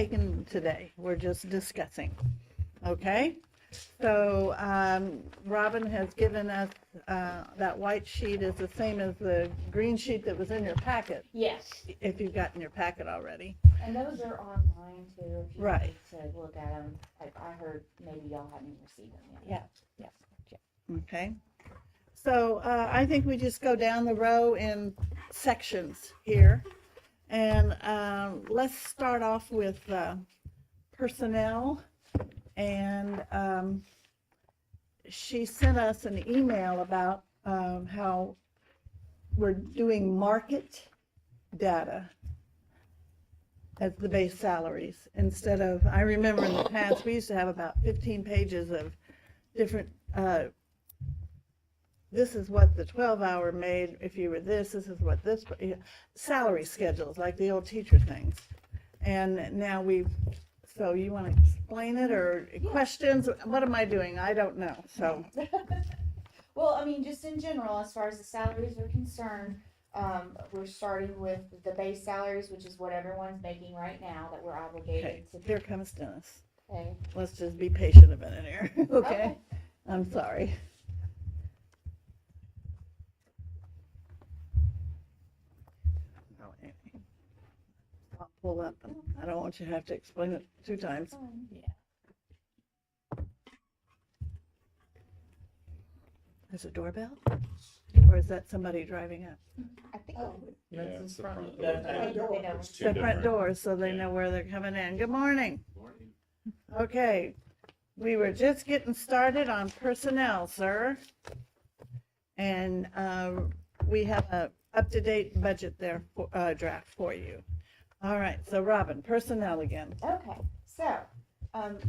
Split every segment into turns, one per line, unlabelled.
taken today. We're just discussing. Okay? So Robin has given us, that white sheet is the same as the green sheet that was in your packet,
Yes,
if you've gotten your packet already.
and those are online too, if you
Right.
need to look at them. I heard maybe y'all haven't received them yet.
Okay? So I think we just go down the row in sections here. And let's start off with personnel. And she sent us an email about how we're doing market data as the base salaries instead of, I remember in the past, we used to have about 15 pages of different, this is what the 12-hour made, if you were this is what this, salary schedules, like the old teacher things. And now so you want to explain it, or questions? What am I doing? I don't know, so.
Well, I mean, just in general, as far as the salaries are concerned, we're starting with the base salaries, which is what everyone's making right now that we're
Okay,
obligated to.
here comes Dennis.
Okay.
Let's just be patient a minute here, okay?
Okay.
I'm sorry. I'll pull up, and I don't want you to have to explain it 2 times.
Yeah.
There's a doorbell? Or is that somebody driving up?
I think.
Yeah, it's the front
They
door.
know.
There's two
The front
different-
door, so they
yeah.
know where they're coming in. Good morning. Okay, we were just getting started on personnel, sir. And we have a up-to-date budget there, draft for you. All right, so Robin, personnel again.
Okay, so,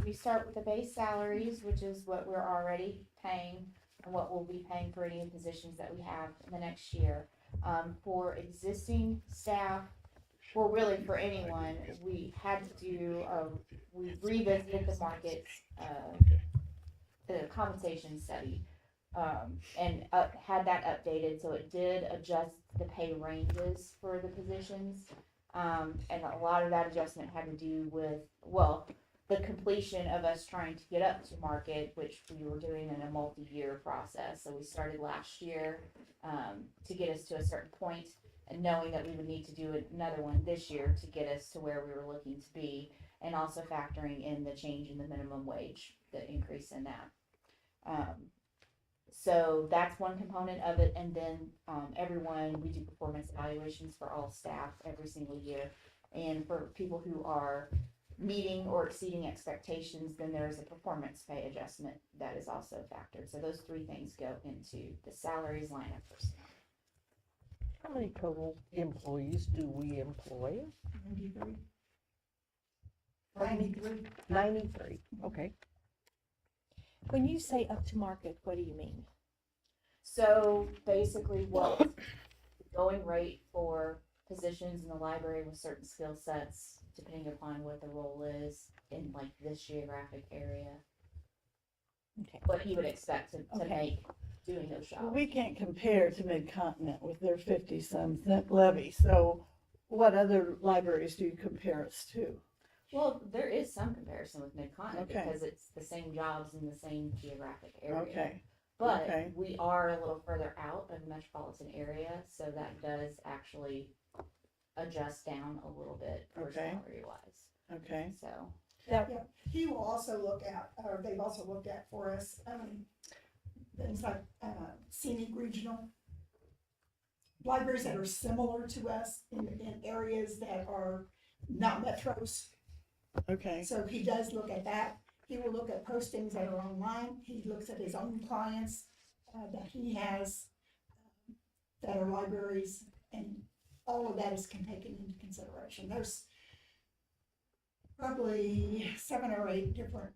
we start with the base salaries, which is what we're already paying and what we'll be paying for any positions that we have in the next year. For existing staff, or really for anyone, we had to do, we revisited the markets, the compensation study, and had that updated, so it did adjust the pay ranges for the positions. And a lot of that adjustment had to do with, well, the completion of us trying to get up to market, which we were doing in a multi-year process. So we started last year, to get us to a certain point, and knowing that we would need to do another one this year to get us to where we were looking to be, and also factoring in the change in the minimum wage, the increase in that. So that's one component of it, and then we do performance evaluations for all staff every single year. And for people who are meeting or exceeding expectations, then there is a performance pay adjustment that is also factored. So those 3 things go into the salaries line of personnel.
How many total employees do we employ? 93, okay.
When you say up to market, what do you mean?
So basically what the going rate for positions in the library with certain skill sets, depending upon what the role is in like this geographic area.
Okay.
What you would expect to
Okay.
make doing those
Well,
jobs.
we can't compare to Mid-Continent with their 50-some levy, so what other libraries do you compare us to?
Well, there is some comparison with Mid-Continent
Okay.
because it's the same jobs in the same geographic area.
Okay,
But
okay.
we are a little further out of the metropolitan area, so that does actually adjust down a little bit for
Okay.
salary wise.
okay.
So,
Now,
Yeah, he will also look at, or they've also looked at for us, things like, scenic regional libraries that are similar to us in areas that are not metros.
Okay,
So he does look at that. He will look at postings that are online. He looks at his own clients, that he has, that are libraries, and all of that is taken into consideration. There's probably 7 or 8 different,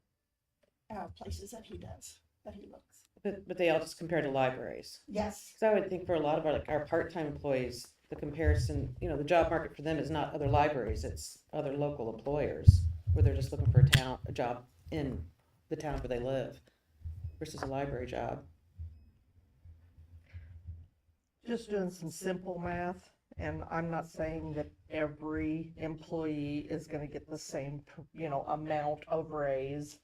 places that he does, that he looks.
But they all just compare to libraries.
Yes.
So I would think for a lot of our part-time employees, the comparison, the job market for them is not other libraries, it's other local employers, where they're just looking for a job in the town where they live versus a library job.
Just doing some simple math, And I'm not saying that every employee is gonna get the same, amount of raise,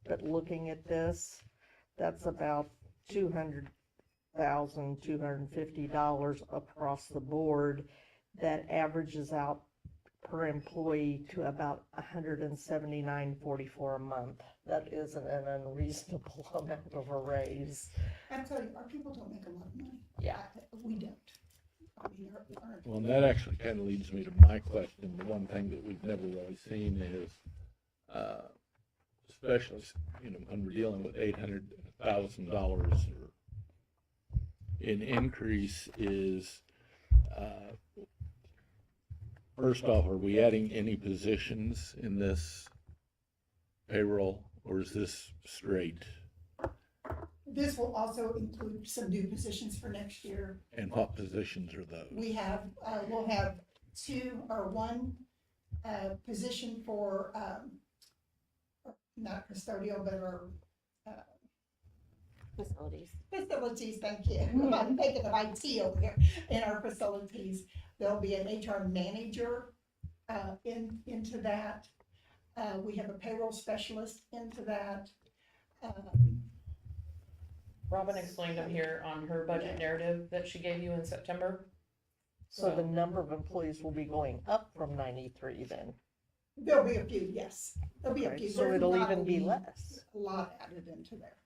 but looking at this, that's about $200,250 across the board. That averages out per employee to about $179.44 a month. That isn't an unreasonable amount of a raise.
I'm telling you, our people don't make a lot of money.
Yeah.
We don't. I mean, our
Well, and that actually kind of leads me to my question. The one thing that we've never really seen is, especially, when we're dealing with $800,000 in increase is, first off, are we adding any positions in this payroll, or is this straight?
This will also include some new positions for next year.
And what positions are those?
We have, we'll have one position for, not custodial, but our
Facilities.
facilities, thank you. I'm thinking of IT over here. In our facilities, there'll be an HR manager into that. We have a payroll specialist into that.
Robin explained them here on her budget narrative that she gave you in September.
So the number of employees will be going up from 93 then.
There'll be a few, yes. There'll be a
Right,
few.
so
There's
it'll
not
even be less.
A lot added into there.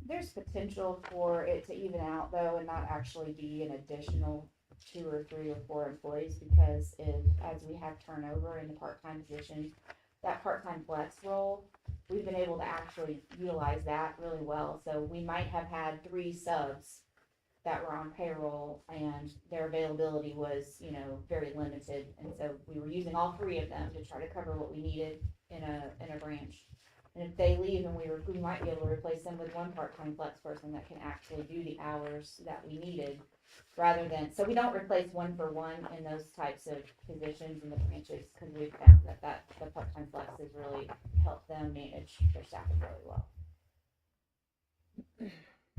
There's potential for it to even out though and not actually be an additional 2 or 3 or 4 employees, because as we have turnover in the part-time positions, that part-time flex role, we've been able to actually utilize that really well. So we might have had 3 subs that were on payroll and their availability was, very limited. And so we were using all 3 of them to try to cover what we needed in a branch. And if they leave and we might be able to replace them with 1 part-time flex person that can actually do the hours that we needed, rather than, so we don't replace 1 for 1 in those types of positions in the branches, because we've found that the part-time flex has really helped them manage their staffing really well.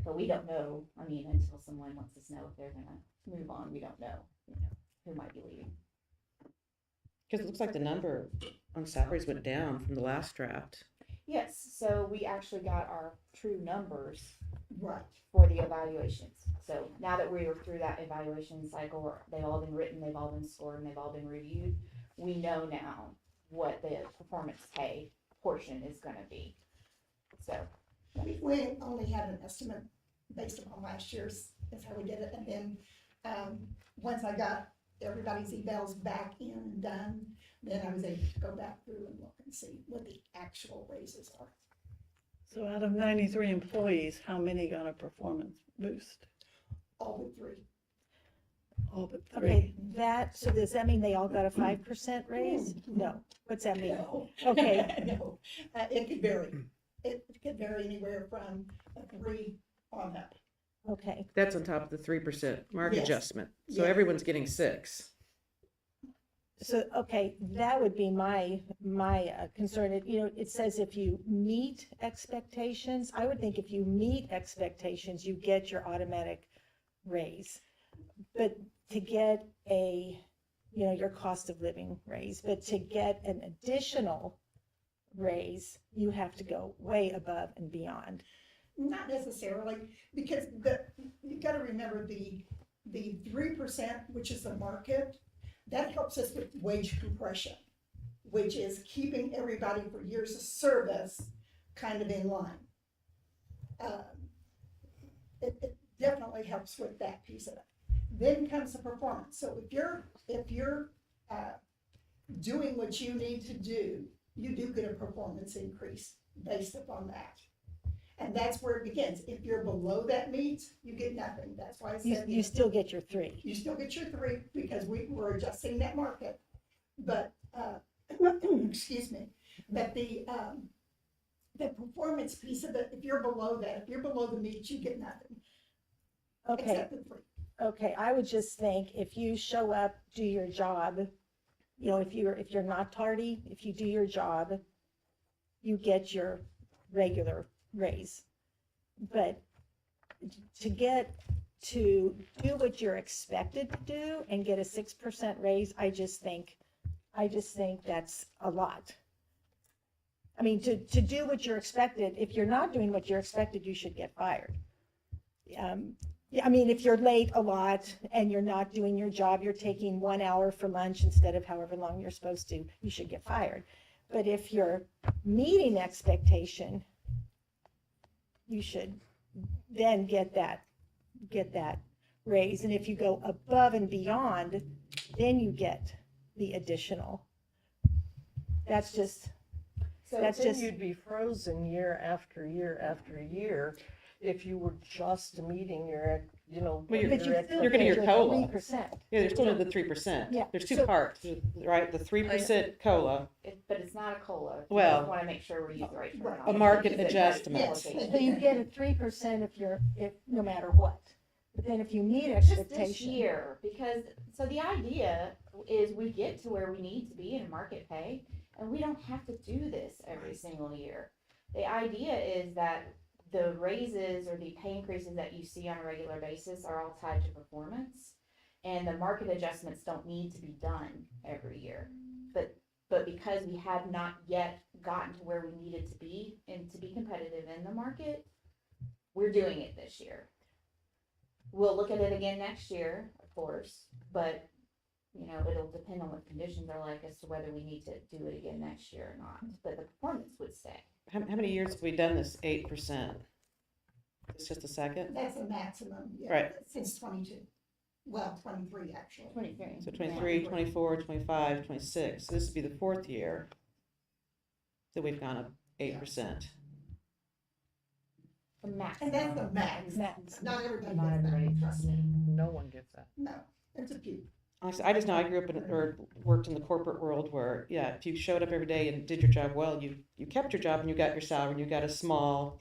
But we don't know, until someone wants us to know if they're gonna move on, we don't know, who might be leaving.
Because it looks like the number on salaries went down from the last draft.
Yes, so we actually got our true numbers
Right.
for the evaluations. So now that we were through that evaluation cycle, where they've all been written, they've all been scored, and they've all been reviewed, we know now what the performance pay portion is gonna be. So,
We only had an estimate based upon last year's, is how we did it. And then, once I got everybody's evals back in and done, then I was able to go back through and look and see what the actual raises are.
So out of 93 employees, how many got a performance boost?
All but 3.
All but
Okay,
3.
so does that mean they all got a 5% raise? No, what's that mean?
No.
Okay.
No, it could vary. It could vary anywhere from a 3 on up.
Okay,
That's on top of the 3% mark
Yes.
adjustment. So
Yeah.
everyone's getting 6.
so, okay, that would be my concern. It says if you meet expectations, I would think if you meet expectations, you get your automatic raise. But to get your cost of living raise, but to get an additional raise, you have to go way above and beyond.
Not necessarily, because you gotta remember the 3%, which is the market, that helps us with wage compression, which is keeping everybody for years of service kind of in line. It definitely helps with that piece of it. Then comes the performance. So if you're doing what you need to do, you do get a performance increase based upon that. And that's where it begins. If you're below that meet, you get nothing. That's why I said.
You still get your 3.
You still get your 3 because we're adjusting that market. But, excuse me, but the performance piece of it, if you're below that, if you're below the meet, you get nothing.
Okay,
Except the 3.
okay, I would just think if you show up, do your job, if you're not tardy, if you do your job, you get your regular raise. But to get to do what you're expected to do and get a 6% raise, I just think that's a lot. I mean, to do what you're expected, if you're not doing what you're expected, you should get fired. Yeah, I mean, if you're late a lot and you're not doing your job, you're taking 1 hour for lunch instead of however long you're supposed to, you should get fired. But if you're meeting expectation, you should then get that raise. And if you go above and beyond, then you get the additional. That's just,
So
that's
Then
just,
you'd be frozen year after year after year if you were just meeting your, you know.
Well,
but you
your
still
You're getting
get
your
your
COLA.
3%.
Yeah, there's still the 3%.
Yeah,
There's two
so-
parts, right? The 3% COLA,
But it's not a COLA. You
Well-
just wanna make sure we use the right term.
Right.
a market
Because it-
adjustment.
Yes.
So you get a 3% if no matter what. But then if you meet
Just
expectation.
this year, because, so the idea is we get to where we need to be in market pay, and we don't have to do this every single year. The idea is that the raises or the pay increases that you see on a regular basis are all tied to performance, and the market adjustments don't need to be done every year. But because we have not yet gotten to where we needed to be and to be competitive in the market, we're doing it this year. We'll look at it again next year, of course, but, you know, it'll depend on what conditions are like as to whether we need to do it again next year or not, but the performance would stay.
How many years have we done this 8%? It's just a second?
That's the maximum, yeah.
Right.
Since 22, well, 23 actually.
23.
So 23, 24, 25, 26. So this would be the fourth year that we've gone up 8%.
The max.
And that's the max.
Max.
Not everybody
Not
gets
everybody
that, trust me.
No one gets that.
No, there's a few.
I just know I grew up or worked in the corporate world where, yeah, if you showed up every day and did your job well, you kept your job and you got your salary and you got a small,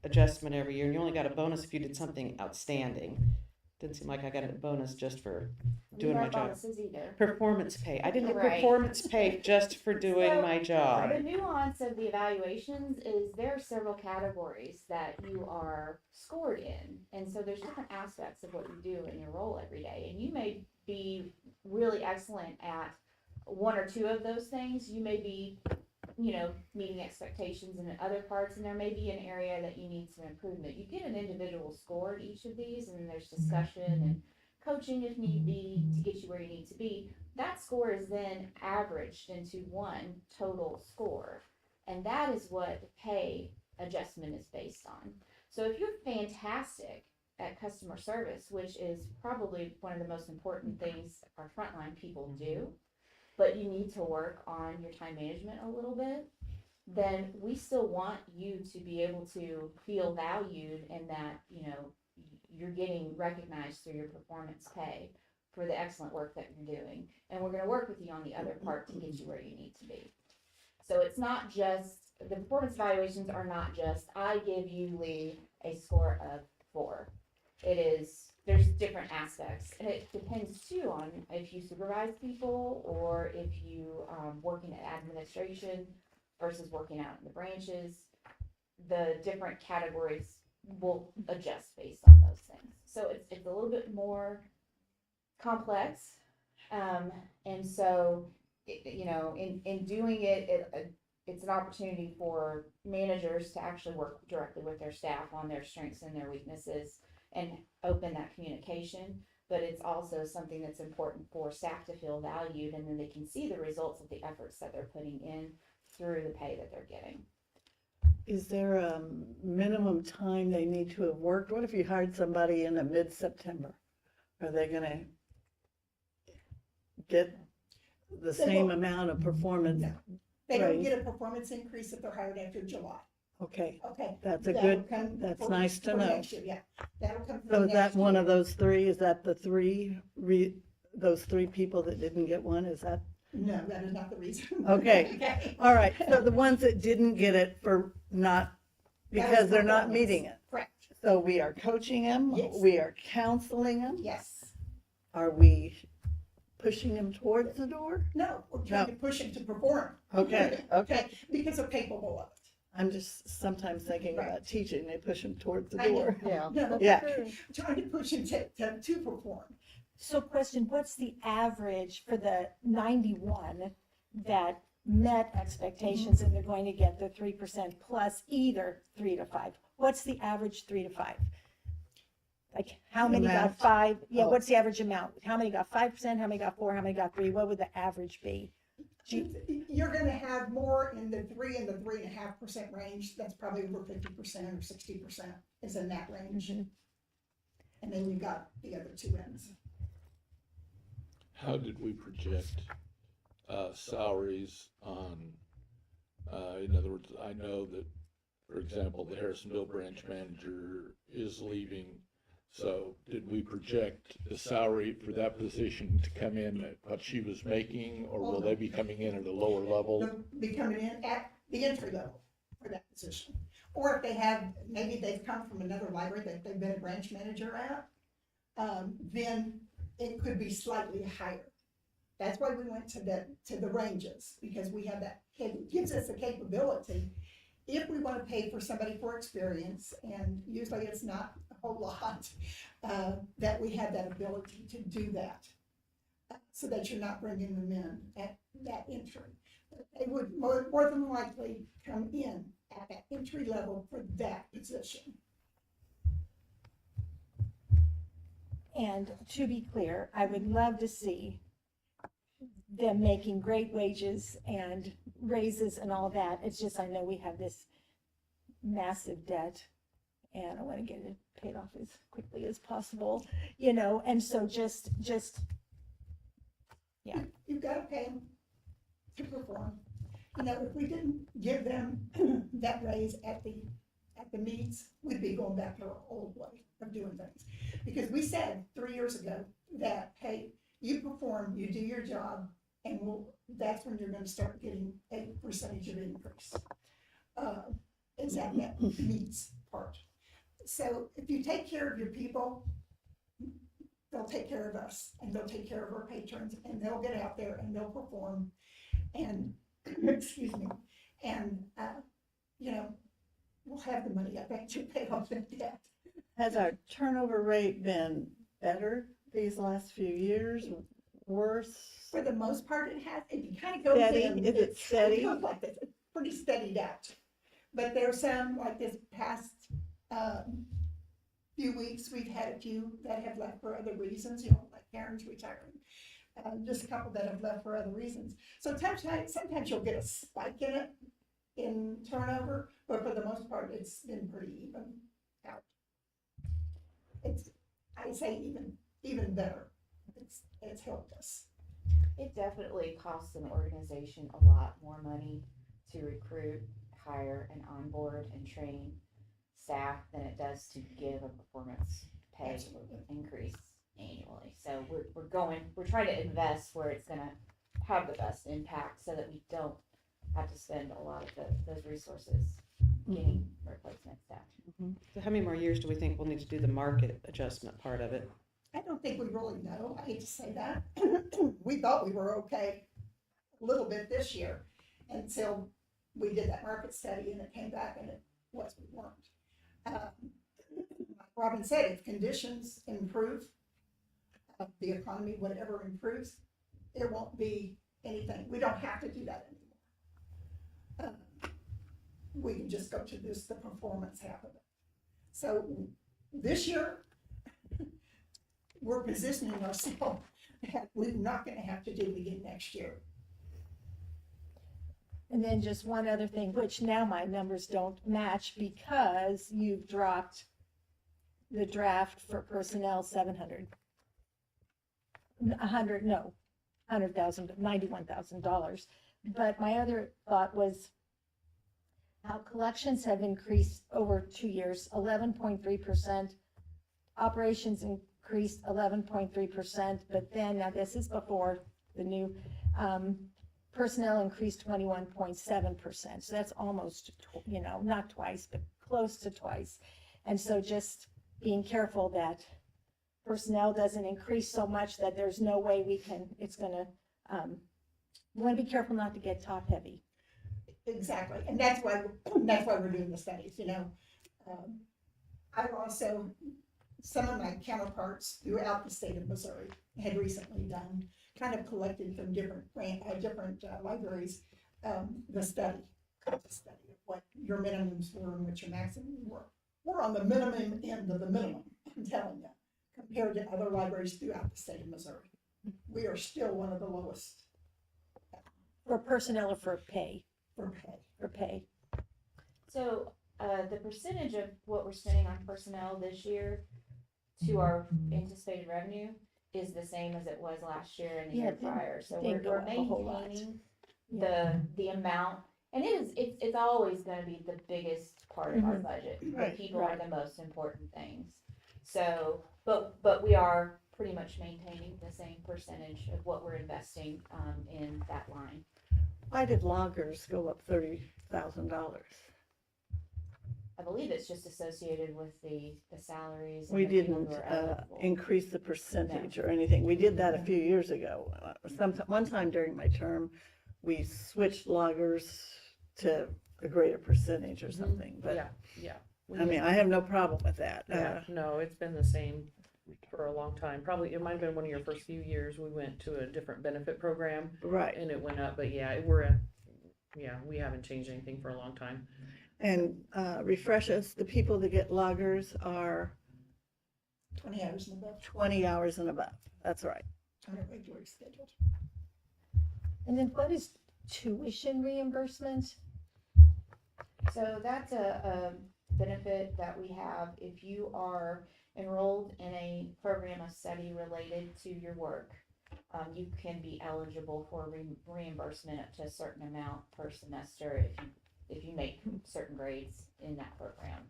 adjustment every year, and you only got a bonus if you did something outstanding. Didn't seem like I got a bonus just for doing my job.
Bonuses either.
Performance pay. I didn't get
Right.
performance pay just for doing
So,
my job.
The nuance of the evaluations is there are several categories that you are scored in. And so there's different aspects of what you do in your role every day. And you may be really excellent at one or two of those things. You may be, meeting expectations in other parts, and there may be an area that you need some improvement. You get an individual score at each of these, and there's discussion and coaching if need be to get you where you need to be. That score is then averaged into one total score, and that is what the pay adjustment is based on. So if you're fantastic at customer service, which is probably one of the most important things our frontline people do, but you need to work on your time management a little bit, then we still want you to be able to feel valued and that, you're getting recognized through your performance pay for the excellent work that you're doing. And we're gonna work with you on the other part to get you where you need to be. So it's not just, the performance evaluations are not just, I give you, Lee, a score of 4. There's different aspects, and it depends too on if you supervise people or if you working at administration versus working out in the branches. The different categories will adjust based on those things. So it's a little bit more complex, and so in doing it, it's an opportunity for managers to actually work directly with their staff on their strengths and their weaknesses and open that communication, but it's also something that's important for staff to feel valued, and then they can see the results of the efforts that they're putting in through the pay that they're getting.
Is there a minimum time they need to have worked? What if you hired somebody in mid-September? Are they gonna get the same amount of performance?
No. They don't
Right.
get a performance increase if they're hired after July,
Okay,
okay?
that's a
That'll
good,
come
that's
for-
nice to
for
know.
next year, yeah, that'll come for
So is that
next
one
year.
of those three? Is that the those three people that didn't get one? Is that?
No, that is not the reason.
Okay. All right, so the ones that didn't get it for not, because they're not meeting it.
Correct,
So we are coaching them,
Yes.
we are counseling them,
yes.
are we pushing them towards the door?
No, we're trying to push them to perform.
Okay, okay,
Because they're capable of it.
I'm just sometimes thinking
Right.
about teaching, they push them towards the
I know.
door.
Yeah.
No,
Yeah.
trying to push them to perform.
So question, what's the average for the 91 that met expectations and they're going to get the 3% plus either 3 to 5? What's the average 3 to 5? Like, how many got
Amount?
5? Yeah,
Oh.
what's the average amount? How many got 5%? How many got 4? How many got 3? What would the average be?
You're gonna have more in the 3 and the 3.5% range. That's probably over 50% or 60% is in that range.
Mhm.
And then you got the other two ends.
How did we project salaries on, in other words, I know that, for example, the Harrisonville branch manager is leaving. So did we project the salary for that position to come in at what she was making, or will they be coming in at a lower level?
They'll be coming in at the entry level for that position. Or if they have, maybe they've come from another library that they've been a branch manager at, then it could be slightly higher. That's why we went to the ranges, because we have that, it gives us the capability, if we want to pay for somebody for experience, and usually it's not a whole lot, that we have that ability to do that, so that you're not bringing them in at that entry. They would more than likely come in at that entry level for that position.
And to be clear, I would love to see them making great wages and raises and all that. It's just, I know we have this massive debt and I want to get it paid off as quickly as possible, you know, and so just, yeah.
You've got to pay them to perform. You know, if we didn't give them that raise at the meets, we'd be going back to our old way of doing things. Because we said 3 years ago that, hey, you perform, you do your job, and that's when you're gonna start getting a percentage of increase. Is that meets part. So if you take care of your people, they'll take care of us, and they'll take care of our patrons, and they'll get out there and they'll perform, and, excuse me, and, you know, we'll have the money, I bet, to pay off that debt.
Has our turnover rate been better these last few years, worse?
For the most part, it has, it kind of goes
Steady?
in.
Is it steady?
It goes like this, it's pretty steadied out. But there's some, like this past, few weeks, we've had a few that have left for other reasons, you know, like Karen's retiring. Just a couple that have left for other reasons. So sometimes you'll get a spike in it, in turnover, but for the most part, it's been pretty even out. It's, I say even better. It's helped us.
It definitely costs an organization a lot more money to recruit, hire, and onboard and train staff than it does to give a performance pay
Absolutely.
increase annually. So we're trying to invest where it's gonna have the best impact so that we don't have to spend a lot of those resources getting replacement staff.
So how many more years do we think we'll need to do the market adjustment part of it?
I don't think we really know. I hate to say that. We thought we were okay a little bit this year until we did that market study and it came back and it was, we weren't. Like Robin said, if conditions improve, the economy, whatever improves, there won't be anything. We don't have to do that anymore. We can just go to the performance half of it. So this year, we're positioning ourselves that we're not gonna have to do it again next year.
And then just one other thing, which now my numbers don't match because you've dropped the draft for personnel 700. $91,000. But my other thought was how collections have increased over 2 years, 11.3%. Operations increased 11.3%, but then, now this is before the new, personnel increased 21.7%. So that's almost, not twice, but close to twice. And so just being careful that personnel doesn't increase so much that there's no way we want to be careful not to get top heavy.
Exactly, and that's why we're doing the studies, you know. I've also, some of my counterparts throughout the state of Missouri had recently done, kind of collected from different libraries, the study of what your minimums were and what your maximums were. We're on the minimum end of the minimum, I'm telling you, compared to other libraries throughout the state of Missouri. We are still one of the lowest
For personnel or for pay?
for pay.
For pay.
So, the percentage of what we're spending on personnel this year to our anticipated revenue is the same as it was last year and the
Yeah,
year
it didn't-
prior. So
didn't go
we're
up a whole lot.
maintaining
Yeah.
the amount, and it's always gonna be the biggest part of our budget. The
Right,
people are
right.
the most important things. So, but we are pretty much maintaining the same percentage of what we're investing, in that line.
Why did loggers go up $30,000?
I believe it's just associated with the salaries. and
We
the people
didn't
who are eligible.
increase the percentage or anything. We did that a few years ago. One time during my term, we switched loggers to a greater percentage or something, but,
Yeah.
I mean, I have no problem with that.
Yeah, no, it's been the same for a long time. Probably, it might have been one of your first few years, we went to a different benefit program
Right,
and it went up, but yeah, we haven't changed anything for a long time.
and refresh us, the people that get loggers are
20 hours and above
20 hours and above. That's right.
on a regular schedule.
And then what is tuition reimbursement?
So that's a benefit that we have if you are enrolled in a program of study related to your work. You can be eligible for reimbursement up to a certain amount per semester if you make certain grades in that program.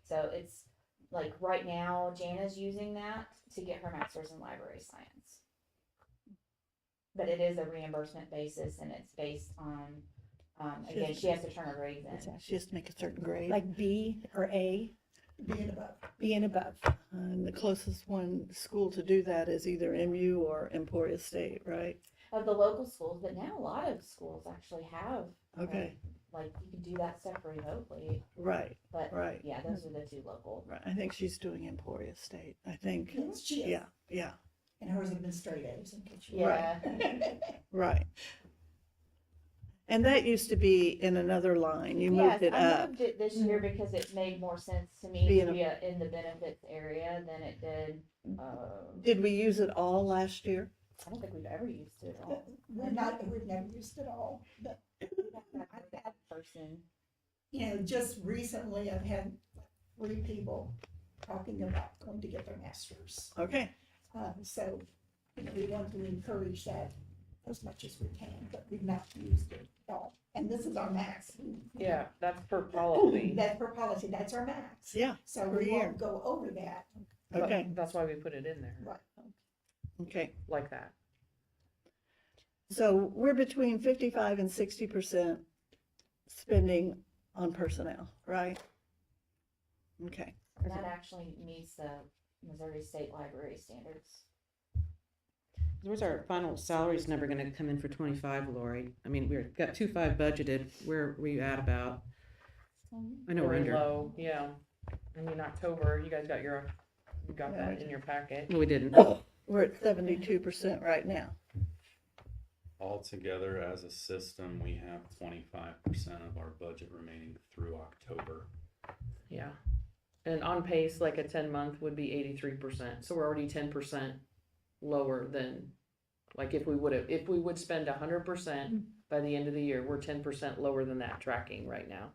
So it's like right now, Jana's using that to get her master's in library science. But it is a reimbursement basis and it's based on, again, she has to turn her grades in.
She has to make a certain grade.
Like B or A?
Being above.
B and above.
And the closest school to do that is either MU or Emporia State, right?
Of the local schools, but now a lot of schools actually have.
Okay.
Like you can do that stuff remotely,
Right,
but
right,
yeah, those are the two local.
right. I think she's doing Emporia State. I think,
Yes, she is.
yeah, yeah,
And hers have been straight A's in case you.
Yeah.
right. And that used to be in another line. You moved it
I
up.
moved it this year because it made more sense to me
Being
to
a-
be in the benefits area than it did.
Did we use it all last year?
I don't think we've ever used it at all.
We've never used it all, but
That person.
you know, just recently I've had 3 people talking about going to get their masters.
Okay,
So, you know, we want to encourage that as much as we can, but we've not used it at all. And this is our max.
Yeah, that's per policy.
That's per policy, that's our max.
yeah,
So
per
we
year.
won't go over that.
But
okay,
That's why we put it in there,
Right.
okay.
like that.
So we're between 55 and 60% spending on personnel, right? Okay,
And that actually meets the Missouri State Library standards.
Where's our final salaries number gonna come in for 25, Lori? I mean, we've got 2.5 budgeted, where are we at about? I know we're
Very
under,
low, yeah. I mean, October, you guys got you got
Yeah,
that in your packet.
no, we didn't.
we're at 72% right now.
Altogether, as a system, we have 25% of our budget remaining through October.
Yeah. And on pace, like a 10-month would be 83%. So we're already 10% lower than, like if we would spend 100% by the end of the year, we're 10% lower than that tracking right now.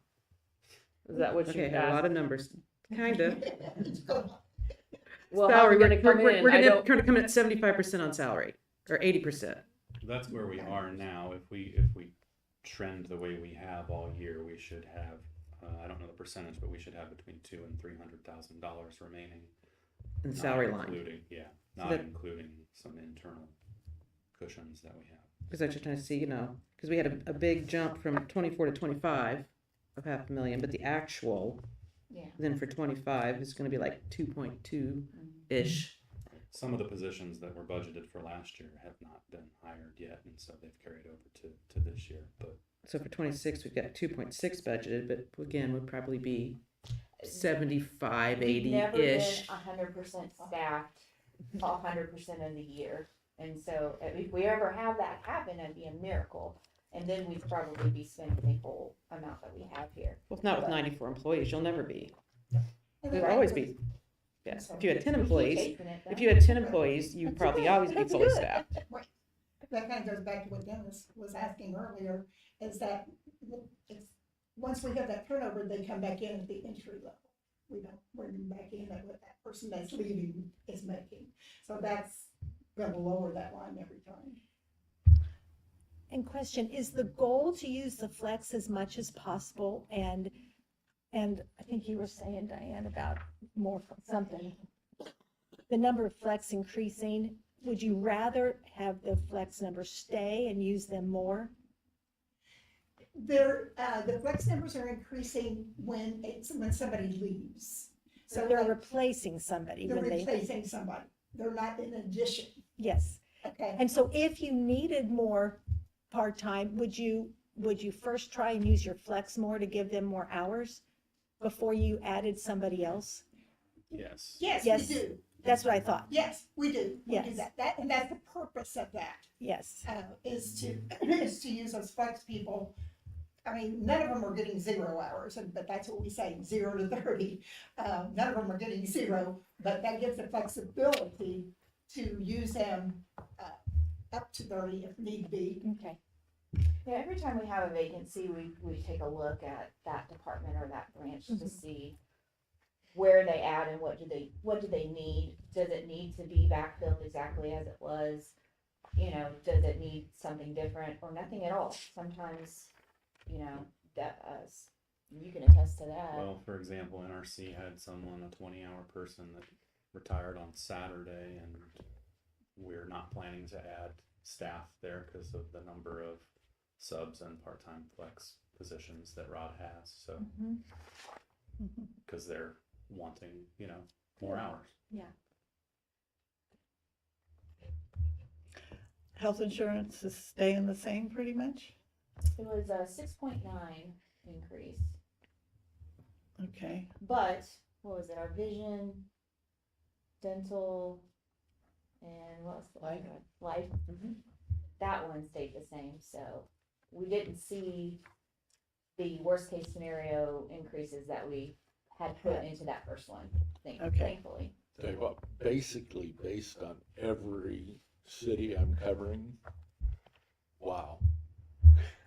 Is that what you
Okay, had a lot
asked?
of numbers, kinda.
Well, how
Salary,
we're gonna come in,
we're
I
gonna
don't,
kind of come in at 75% on salary, or 80%.
That's where we are now. If we trend the way we have all year, we should have, I don't know the percentage, but we should have between $200,000 and $300,000 remaining.
In the
not
salary line.
including- Yeah, not
that-
including some internal cushions that we have.
Because I was just trying to see, because we had a big jump from 24 to 25 of $500,000, but the actual
Yeah.
then for 25 is gonna be like 2.2-ish.
Some of the positions that were budgeted for last year have not been hired yet, and so they've carried over to this year. But
So for 26, we've got 2.6 budgeted, but again, would probably be 75,
We've never been
80-ish.
100% staffed 100% of the year. And so if we ever have that happen, it'd be a miracle. And then we'd probably be spending the full amount that we have here.
Well, not with 94 employees, you'll never be.
And
There'll
then-
always be. Yeah, if you had 10
We keep
employees,
chasing it,
if
though.
you had 10 employees, you'd
That's
probably
good.
always be
That's
fully
good.
staffed.
That kind of goes back to what Dennis was asking earlier, is that it's, once we have that turnover, they come back in at the entry level. We don't bring them back in at what that person that's leaving is making. So that's gonna lower that line every time.
And question, is the goal to use the flex as much as possible? And I think you were saying, Diane, about more, something. The number of flex increasing, would you rather have the flex number stay and use them more?
The flex numbers are increasing when somebody leaves. So
They're
like,
replacing somebody
they're
when they,
replacing somebody. They're not in addition,
yes.
okay?
And so if you needed more part-time, would you first try and use your flex more to give them more hours before you added somebody else?
Yes.
Yes,
Yes.
we do.
That's what I thought.
Yes, we do. We do
Yes.
that. And that's the purpose of that,
Yes.
is to use those flex people. I mean, none of them are getting 0 hours, but that's what we say, 0 to 30. None of them are getting 0, but that gives the flexibility to use them up to 30 if need be.
Okay.
Yeah, every time we have a vacancy, we take a look at that department or that branch to see where they at and what do they need? Does it need to be backfilled exactly as it was? You know, does it need something different or nothing at all? Sometimes, you know, that you can attest to that.
Well, for example, NRC had someone, a 20-hour person that retired on Saturday, and we're not planning to add staff there because of the number of subs and part-time flex positions that Rod has, so,
Mhm. Mhm.
because they're wanting, more hours.
Health insurance is staying the same pretty much?
It was a 6.9 increase,
Okay,
but what was it? Our vision, dental, and what was the
Life.
other one? Life.
Mhm.
That one stayed the same, so we didn't see the worst case scenario increases that we had put into that first one,
Okay.
thankfully.
Tell you what, basically based on every city I'm covering, wow.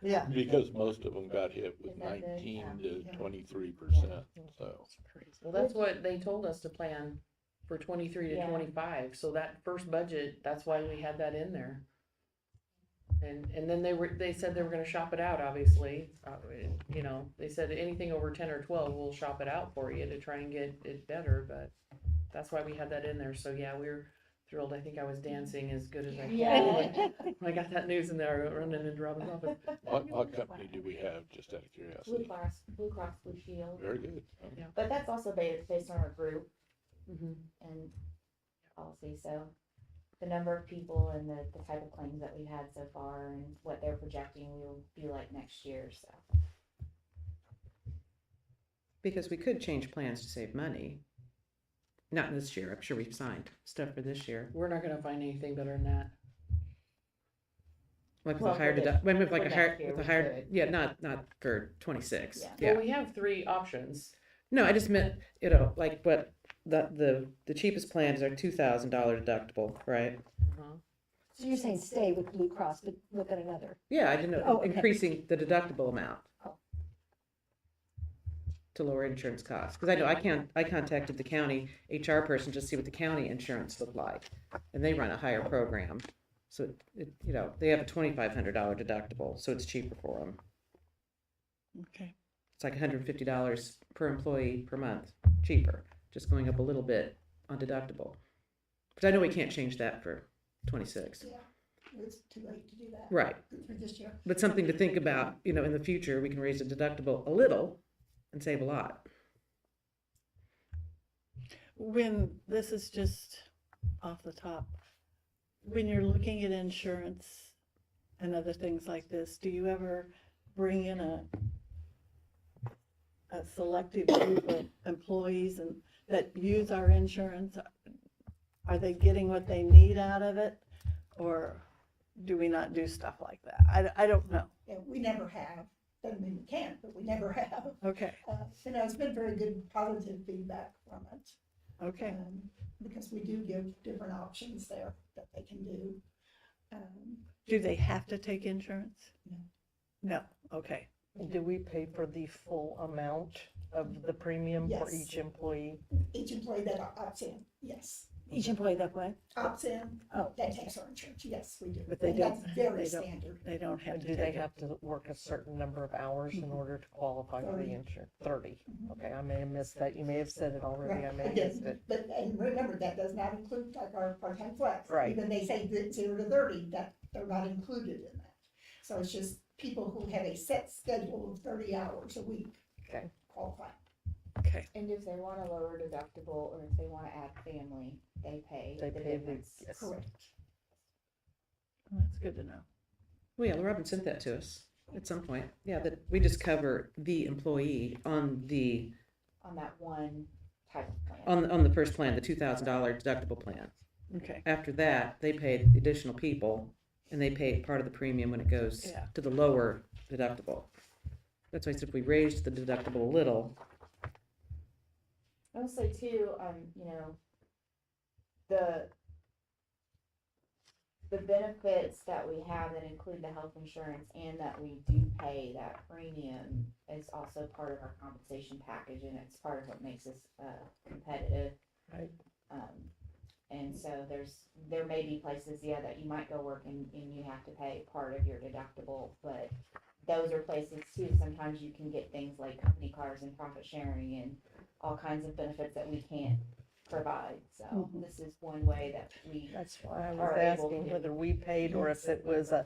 yeah.
Because most of them got hit with
Is that good?
19 to
Yeah.
23%, so.
Well, that's what they told us to plan for 23 to
Yeah.
25. So that first budget, that's why we had that in there. And then they said they were gonna shop it out, obviously. They said anything over 10 or 12, we'll shop it out for you to try and get it better, but that's why we had that in there. So yeah, we were thrilled. I think I was dancing as good as I could.
Yeah.
When I got that news in there, running into Robin's office.
What company do we have, just out of
Blue
curiosity?
Cross Blue Shield,
Very good.
but that's also based on our group
Mhm.
and policy, so the number of people and the type of claims that we've had so far and what they're projecting will be like next year, so.
Because we could change plans to save money. Not this year, I'm sure we've signed stuff for this year.
We're not gonna find anything better than that.
Like with
Well,
a higher
for
deduct, with like
for
a
next
higher,
year
with a
we
higher,
could.
yeah, not for 26,
Yeah.
yeah.
Well, we have 3 options.
No, I just meant, like what, the cheapest plans are $2,000 deductible, right?
Uh-huh.
So you're saying stay with Blue Cross, but look at another.
Yeah, I didn't know,
Oh, okay.
increasing the deductible amount.
Oh.
To lower insurance costs, because I know I contacted the county HR person just to see what the county insurance looked like, and they run a higher program. So they have a $2,500 deductible, so it's cheaper for them.
Okay.
It's like $150 per employee per month, cheaper, just going up a little bit on deductible. But I know we can't change that for 26.
Yeah, it's too late to do that.
Right,
For this year.
but something to think about, in the future, we can raise the deductible a little and save a lot.
When, this is just off the top, when you're looking at insurance and other things like this, do you ever bring in a selective group of employees and that use our insurance? Are they getting what they need out of it? Or do we not do stuff like that? I don't know.
Yeah, we never have, doesn't mean we can't, but we never have.
Okay,
It's been very good, positive feedback from it.
okay.
Because we do give different options there that they can do.
Do they have to take insurance?
No.
No, okay.
Do we pay for the full amount of the premium for
Yes.
each employee?
Each employee that opts in, yes.
Each employee that way?
Opts in,
Oh,
that takes our insurance, yes, we do.
But they
And
don't-
That's very
they don't-
standard.
They don't have to
Do they
take it.
have to work a certain number of hours in order to qualify for the
30.
insurance? 30.
Mhm.
Okay, I may have missed that. You may have said it already. I
Right,
may
I
have
did,
missed it.
but, and remember, that does not include like our part-time flex.
Right.
Even they say that 0 to 30, that they're not included in that. So it's just people who have a set schedule of 30 hours a week.
Okay.
Qualify.
Okay,
And if they want a lower deductible, or if they wanna add family, they pay
They
the
pay the,
difference.
yes.
Correct.
well, that's good to know.
Well, yeah, Robin sent that to us at some point. Yeah, that we just cover the employee on the,
On that one type of plan.
on the first plan, the $2,000 deductible plan.
Okay,
After that, they pay the additional people, and they pay part of the premium when it goes
Yeah.
to the lower deductible. That's why I said if we raised the deductible a little,
I will say too, you know, the benefits that we have that include the health insurance and that we do pay that premium is also part of our compensation package, and it's part of what makes us, competitive.
Right.
And so there may be places, yeah, that you might go work and you have to pay part of your deductible, but those are places too, sometimes you can get things like company cars and profit sharing and all kinds of benefits that we can't provide, so this is one way that we,
That's why I was
Are able
asking
to.
whether we paid or if it was a,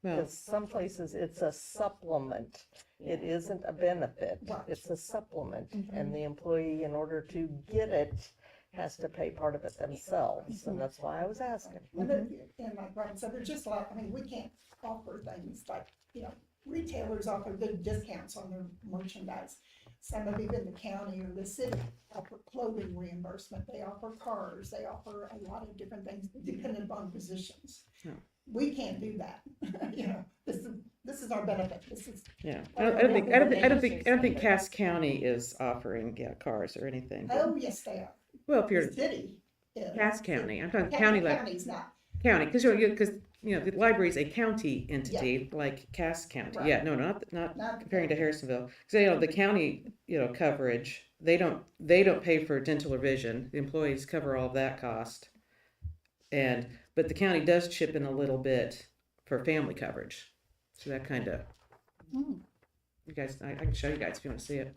well,
because some places it's a supplement. It
yeah.
isn't a benefit.
Right.
It's a supplement. And the employee, in order to get it, has to pay part of it themselves. And that's why I was asking.
And then, and like Robin said, there's just a lot, I mean, we can't offer things like, retailers offer good discounts on their merchandise. Some of even the county or the city offer clothing reimbursement, they offer cars, they offer a lot of different things depending upon positions.
Yeah.
We can't do that, this is our benefit, this is,
yeah. I don't think Cass County is offering, cars or anything. but-
oh, yes, they are.
Well, if you're
The city is.
Cass County, I'm talking county, like,
County's not,
county, because the library's a county entity, like Cass County.
Right.
Yeah, no, not
not.
comparing to Harrisonville. So, the county, coverage, they don't pay for dental or vision. The employees cover all of that cost. But the county does chip in a little bit for family coverage. So that kind of, you guys, I can show you guys if you want to see it.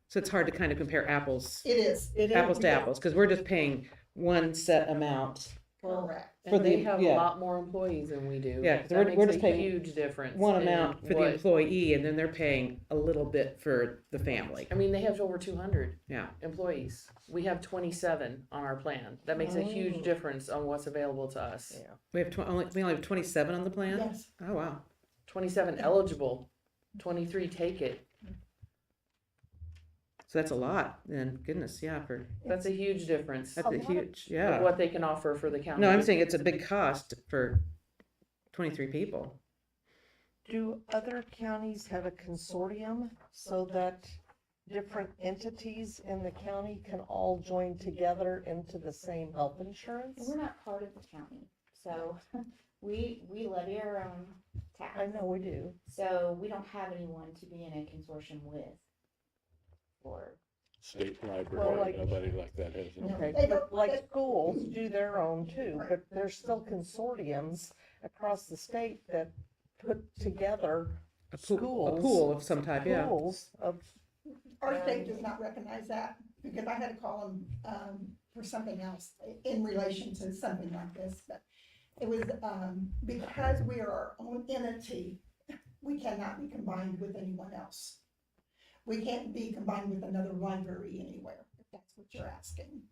So it's hard to kind of compare apples
It is,
to apples, because we're just paying one set amount.
correct.
For
And they
the-
have a
yeah.
lot more employees than we do.
Yeah, 'cause
That
we're
makes
just
a
paying
huge difference.
One
in
amount for the
what-
employee, and then they're paying a little bit for the family.
I mean, they have over 200
Yeah.
employees. We have 27 on our plan. That makes a huge difference on what's available to us.
Yeah.
We only have 27 on the plan?
Yes.
Oh, wow.
27 eligible, 23 take it.
So that's a lot, then, goodness, yeah,
That's a huge difference
that's
of
a huge, yeah.
what they can offer for the county.
No, I'm saying it's a big cost for 23 people.
Do other counties have a consortium so that different entities in the county can all join together into the same health insurance?
And we're not part of the county, so we levy our own tax.
I know we do.
So we don't have anyone to be in a consortium with. Or,
State
Well,
library,
like-
nobody like that has it.
Okay,
They
but
don't-
like
they-
schools do their own too, but there's still consortiums across the state that put together
A
schools.
pool of some type, yeah.
schools of,
Our state does not recognize that, because I had to call them, for something else in relation to something like this, but it was, because we are our own entity, we cannot be combined with anyone else. We can't be combined with another library anywhere, if that's what you're asking.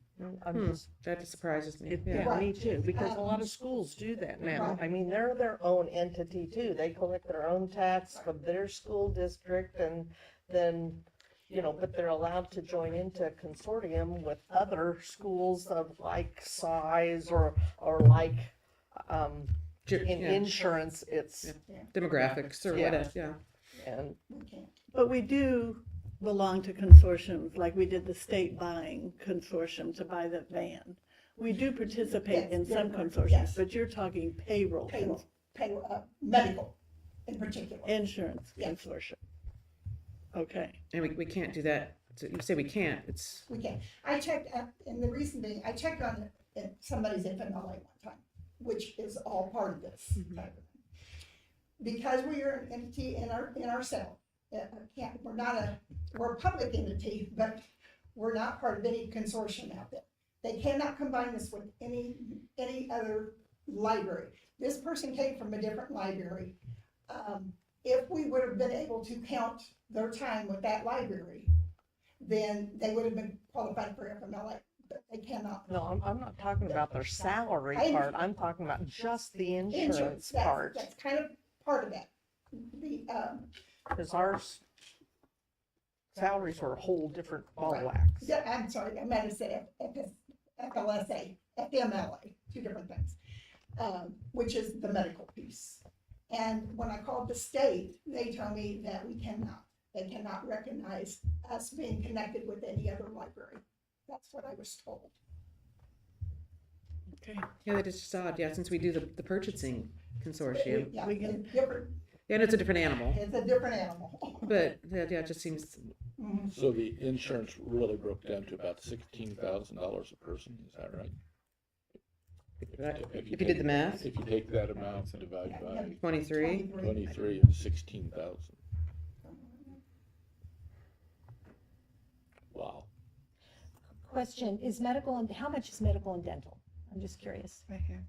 I'm just,
That surprises me,
yeah,
yeah.
me too, because a lot of schools do that now. I mean, they're their own entity too. They collect their own tax from their school district and then, but they're allowed to join into a consortium with other schools of like size or like, in
Yeah.
insurance, it's,
Demographics or
Yeah.
whatever, yeah.
and
We can't.
But we do belong to consortiums, like we did the state buying consortium to buy the van. We do participate
Yes,
in some
yes,
consortiums,
yes.
but you're talking payroll.
Medical in particular.
Insurance
Yeah.
consortium. Okay.
And we can't do that. So you say we can't, it's,
We can. I checked, and the reason being, I checked on somebody's FMLA one time, which is all part of this. type of thing. Because we are an entity in ourselves, we're a public entity, but we're not part of any consortium out there. They cannot combine this with any other library. This person came from a different library. If we would have been able to count their time with that library, then they would have been qualified for FMLA, but they cannot.
no, I'm not talking about their salary
I-
part. I'm talking about just the insurance
That's-
part.
That's kind of part of that. The,
Cause ours salaries were a whole different ball wax.
yeah, I'm sorry, I meant to say FLSA, FMLA, two different things, which is the medical piece. And when I called the state, they told me that they cannot recognize us being connected with any other library. That's what I was told.
Okay.
yeah, that is just odd, yeah, since we do the purchasing consortium.
Yeah,
We can-
it's different,
And it's a different animal,
it's a different animal.
but, yeah, it just seems,
Mhm.
So the insurance really broke down to about $16,000 a person, is that right?
if you did the math,
If you take that amount and divide by
23,
23, it's 16,000. Wow.
Question, is medical, and how much is medical and dental? I'm just curious.
Right here.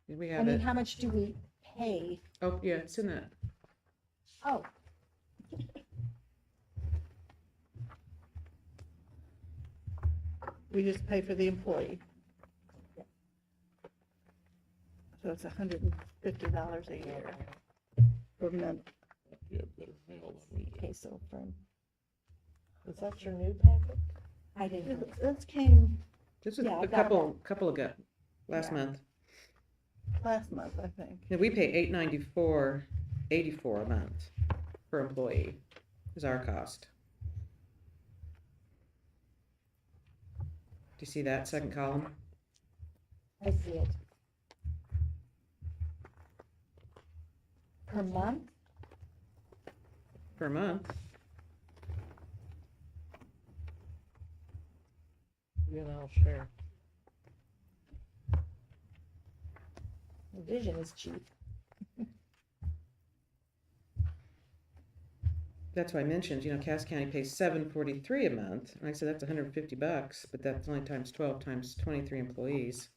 we
I
have
mean,
it,
how much do we pay?
oh, yeah, it's in that,
Oh,
We just pay for the employee. So it's $150 a year for men.
You have better mail than we do.
okay, so from,
Is that your new packet?
I didn't know.
This came
this was
Yeah, I
a
got
couple ago, last
Yeah.
month.
last month, I think.
Yeah, we pay $894.84 a month per employee is our cost. Do you see that second column?
I see it. Per month?
Per month?
Share.
Vision is cheap.
That's why I mentioned, Cass County pays $743 a month, and I said that's $150, but that's only times 12 times 23 employees.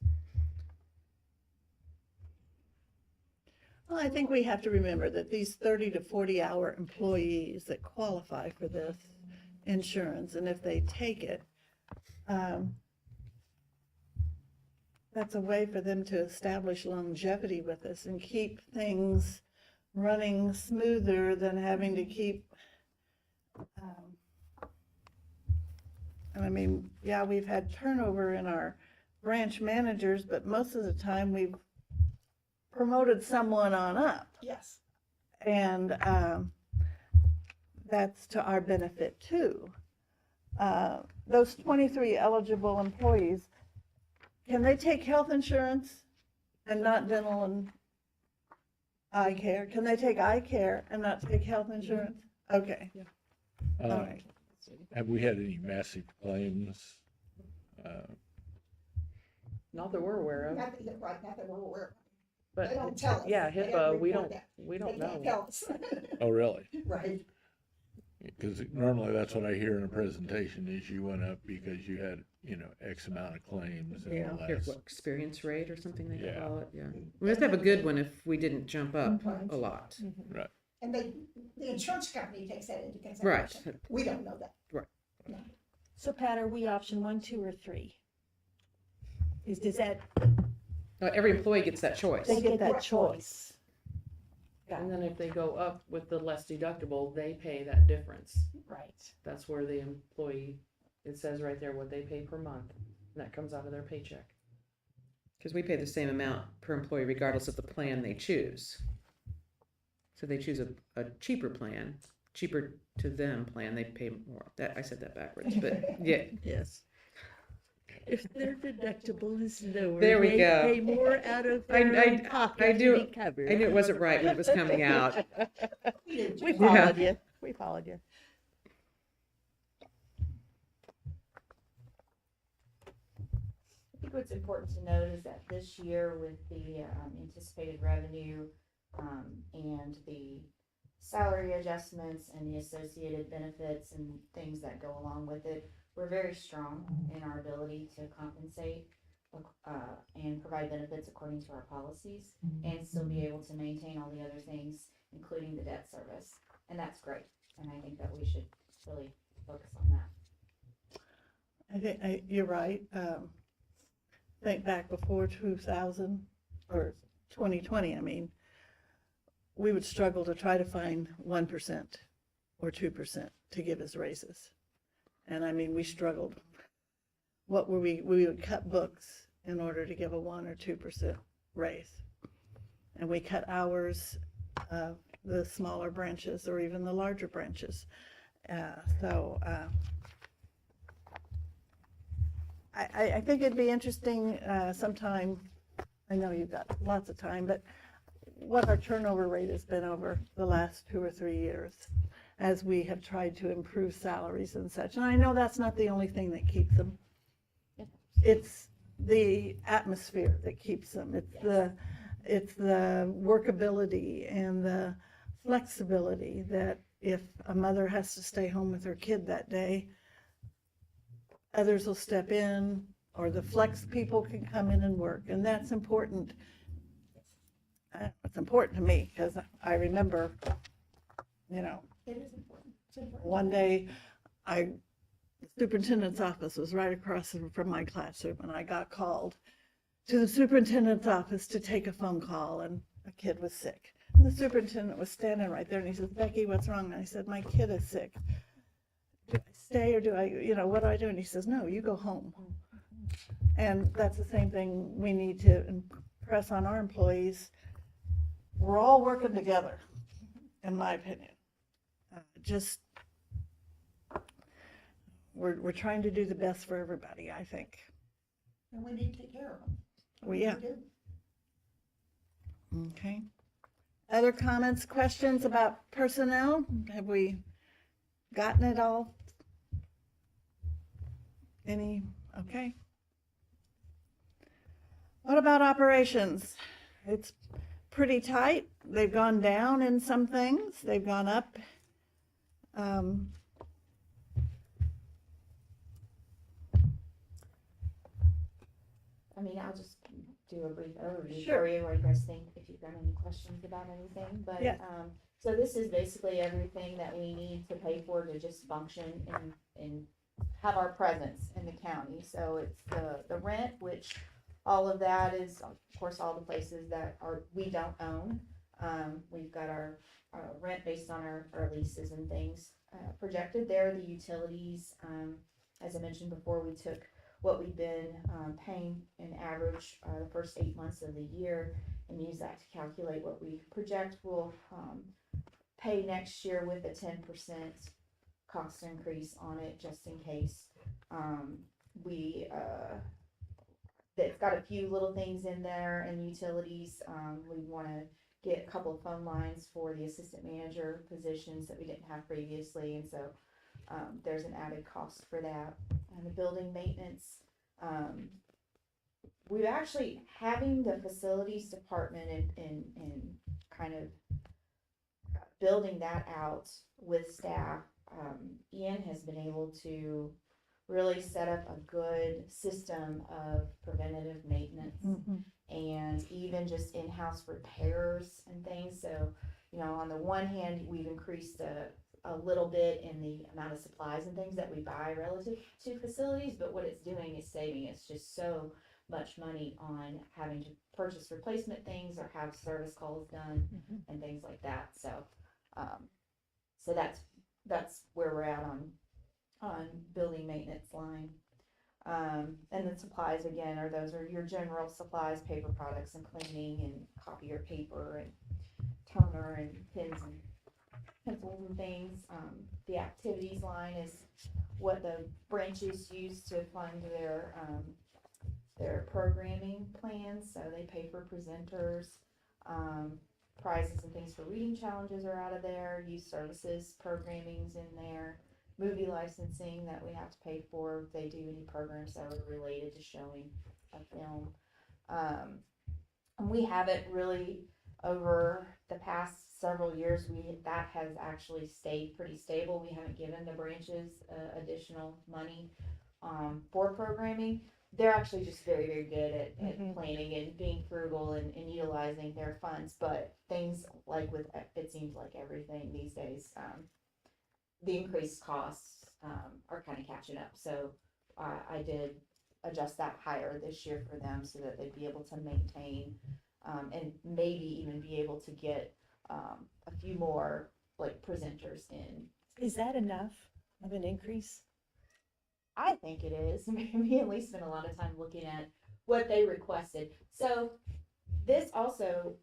Well, I think we have to remember that these 30 to 40-hour employees that qualify for this insurance, and if they take it, that's a way for them to establish longevity with us and keep things running smoother than having to keep, and I mean, yeah, we've had turnover in our branch managers, but most of the time we've promoted someone on up.
Yes.
And that's to our benefit too. Those 23 eligible employees, can they take health insurance and not dental and eye care? Can they take eye care and not take health insurance? Okay, all right.
Have we had any massive claims?
Not that we're aware of,
Not that we're aware of.
but
They don't tell us.
yeah,
They
HIPAA, we
report
don't,
that.
we
They
don't
can't
know.
tell us.
Oh, really?
Right.
Because normally that's what I hear in a presentation is you went up because you had, X amount of claims and
Yeah.
all
Your
that.
experience rate or something they
Yeah.
call it, yeah. We must have a good one if we didn't jump up
Right.
a lot.
And the insurance company takes that into
Right.
consideration. We don't know that.
So Pat, are we option 1, 2, or 3? Does that,
Every employee gets that choice.
they get that choice?
And then if they go up with the less deductible, they pay that difference.
Right.
That's where the employee, it says right there what they pay per month, and that comes out of their paycheck.
Because we pay the same amount per employee regardless of the plan they choose. So they choose a cheaper plan, cheaper to them plan, they pay more. That, I said that backwards, but yeah.
Yes. If their deductible is lower,
There we
they
go.
pay more out of
I-
their
I-
own pocket
I
to
knew-
be covered.
I knew it wasn't right when it was coming out.
We followed you. We followed you.
I think what's important to note is that this year with the anticipated revenue and the salary adjustments and the associated benefits and things that go along with it, we're very strong in our ability to compensate and provide benefits according to our policies and still be able to maintain all the other things, including the debt service. And that's great. And I think that we should really focus on that.
I think, you're right. Think back before 2000 or 2020, I mean, we would struggle to try to find 1% or 2% to give as raises. And I mean, we struggled. What were we would cut books in order to give a 1 or 2% raise. And we cut hours of the smaller branches or even the larger branches. I think it'd be interesting sometime, I know you've got lots of time, but what our turnover rate has been over the last 2 or 3 years as we have tried to improve salaries and such. And I know that's not the only thing that keeps them. It's the atmosphere that keeps them. It's the workability and the flexibility that if a mother has to stay home with her kid that day, others will step in, or the flex people can come in and work, and that's important. It's important to me, because I remember, you know,
It is important. It's important.
one day, the superintendent's office was right across from my classroom, and I got called to the superintendent's office to take a phone call, and a kid was sick. And the superintendent was standing right there, and he says, "Becky, what's wrong?" And I said, "My kid is sick. Do I stay or do I, what do I do?" And he says, "No, you go home." And that's the same thing we need to impress on our employees. We're all working together, in my opinion. We're trying to do the best for everybody, I think.
And we need to take care of them.
Well, yeah.
We do.
Okay. Other comments, questions about personnel? Have we gotten it all? Okay. What about operations? It's pretty tight. They've gone down in some things. They've gone up.
I mean, I'll just do a brief overview
Sure.
for you, or you guys think if you've got any questions about anything, but,
Yeah.
so this is basically everything that we need to pay for to just function and have our presence in the county. So it's the rent, which all of that is, of course, all the places that we don't own. We've got our rent based on our leases and things, projected there, the utilities, as I mentioned before, we took what we've been paying in average the first 8 months of the year and use that to calculate what we project we'll pay next year with a 10% cost increase on it, just in case. It's got a few little things in there and utilities. We want to get a couple of phone lines for the assistant manager positions that we didn't have previously, and so there's an added cost for that. And the building maintenance, we've actually, having the facilities department and kind of building that out with staff, Ian has been able to really set up a good system of preventative maintenance and even just in-house repairs and things. So, on the one hand, we've increased a little bit in the amount of supplies and things that we buy relative to facilities, but what it's doing is saving us just so much money on having to purchase replacement things or have service calls done and things like that. So, so that's where we're at on building maintenance line. And then supplies again those are your general supplies, paper products and cleaning and copier paper and toner and pens and pencils and things. The activities line is what the branches use to fund their programming plans. So they pay for presenters, prizes and things for reading challenges are out of there. Youth services programming's in there. Movie licensing that we have to pay for if they do any programs that are related to showing a film. And we haven't really, over the past several years, that has actually stayed pretty stable. We haven't given the branches additional money for programming. They're actually just very, very good at planning and being frugal and utilizing their funds. But things like it seems like everything these days, the increased costs are kind of catching up. So I did adjust that higher this year for them so that they'd be able to maintain and maybe even be able to get a few more like presenters in.
Is that enough of an increase?
I think it is. We at least spent a lot of time looking at what they requested. So this also,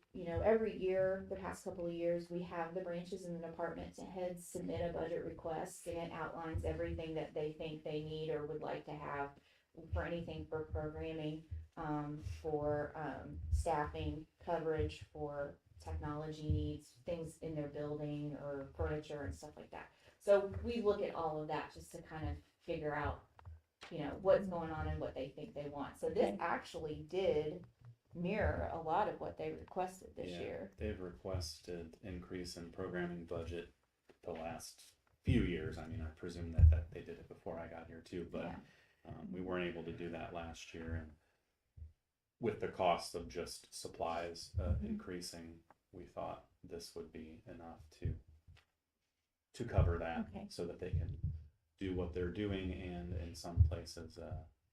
every year, the past couple of years, we have the branches and the department heads submit a budget request, and it outlines everything that they think they need or would like to have for anything for programming, for staffing, coverage, for technology needs, things in their building or furniture and stuff like that. So we look at all of that just to kind of figure out, what's going on and what they think they want. So this actually did mirror a lot of what they requested this year.
They've requested increase in programming budget the last few years. I mean, I presume that they did it before I got here too, but we weren't able to do that last year. And with the cost of just supplies increasing, we thought this would be enough to cover that, so that they can do what they're doing, and in some places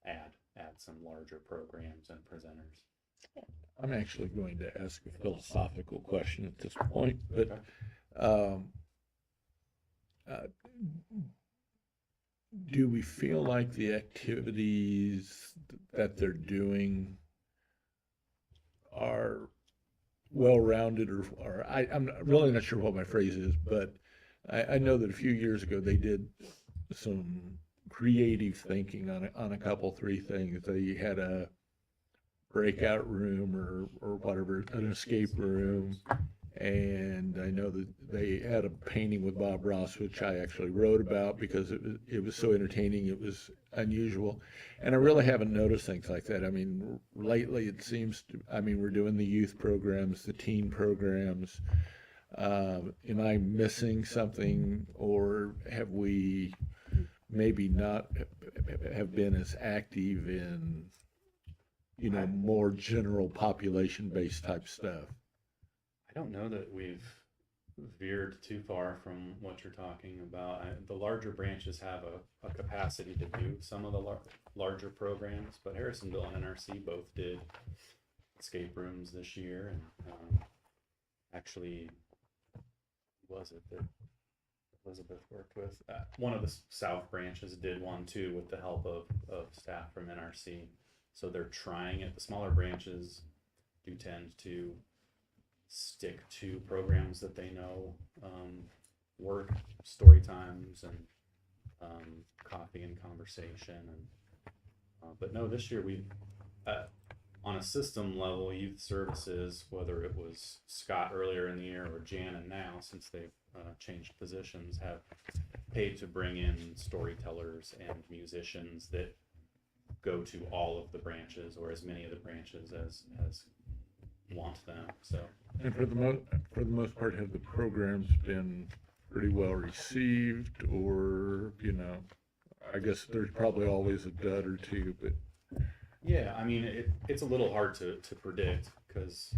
add some larger programs and presenters.
I'm actually going to ask a philosophical question at this point, but do we feel like the activities that they're doing are well-rounded, or I'm really not sure what my phrase is, but I know that a few years ago they did some creative thinking on a couple, three things. They had a breakout room or whatever, an escape room, and I know that they had a painting with Bob Ross, which I actually wrote about because it was so entertaining, it was unusual, and I really haven't noticed things like that. I mean, lately it seems to, we're doing the youth programs, the teen programs. Am I missing something, or have we maybe not have been as active in more general population-based type stuff?
I don't know that we've veered too far from what you're talking about. The larger branches have a capacity to do some of the larger programs, but Harrisonville and NRC both did escape rooms this year, and actually, was it that Elizabeth worked with? One of the South branches did one too with the help of staff from NRC. So they're trying it. The smaller branches do tend to stick to programs that they know work, story times and coffee and conversation. And but no, this year we on a system level, youth services, whether it was Scott earlier in the year or Jan and now, since they've changed positions, have paid to bring in storytellers and musicians that go to all of the branches, or as many of the branches as want them. So,
and for the most part, have the programs been pretty well received, or I guess there's probably always a dud or two, but
yeah, I mean, it's a little hard to predict because,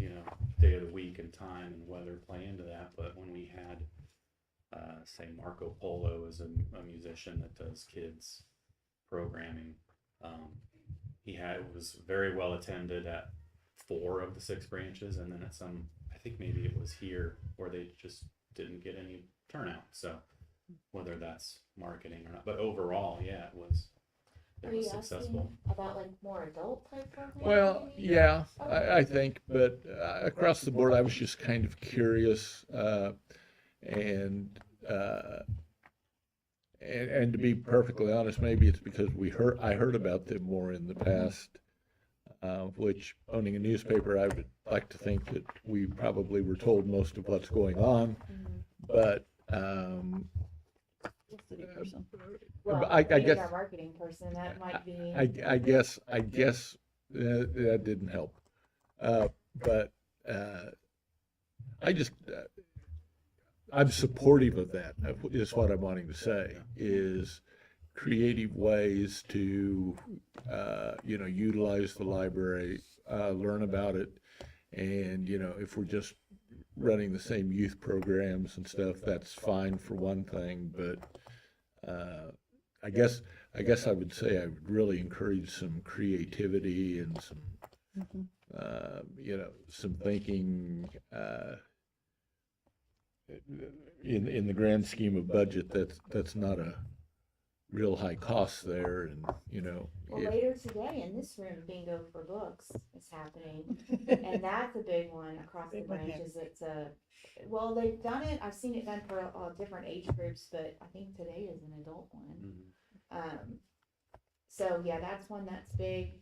day of the week and time and weather play into that. But when we had, say, Marco Polo is a musician that does kids programming, was very well attended at 4 of the 6 branches, and then at some, I think maybe it was here where they just didn't get any turnout. So whether that's marketing or not, but overall, yeah, it
Are
was
you
successful.
asking about like more adult type programs?
Well, yeah, I think, but across the board, I was just kind of curious, and, uh, and to be perfectly honest, maybe it's because I heard about them more in the past, which owning a newspaper, I would like to think that we probably were told most of what's going on, but,
City person.
Well,
I
being
guess-
our marketing person, that might be.
I guess that didn't help. But I just, I'm supportive of that, is what I'm wanting to say, is creative ways to, utilize the library, learn about it. And, if we're just running the same youth programs and stuff, that's fine for one thing, but I guess I would say I would really encourage some creativity and some, some thinking. In the grand scheme of budget, that's not a real high cost there, and
Well,
if-
later today in this room, bingo for books is happening, and that's a big one across the
Big one here.
branches. Well, they've done it. I've seen it done for different age groups, but I think today is an adult one. So yeah, that's one that's big.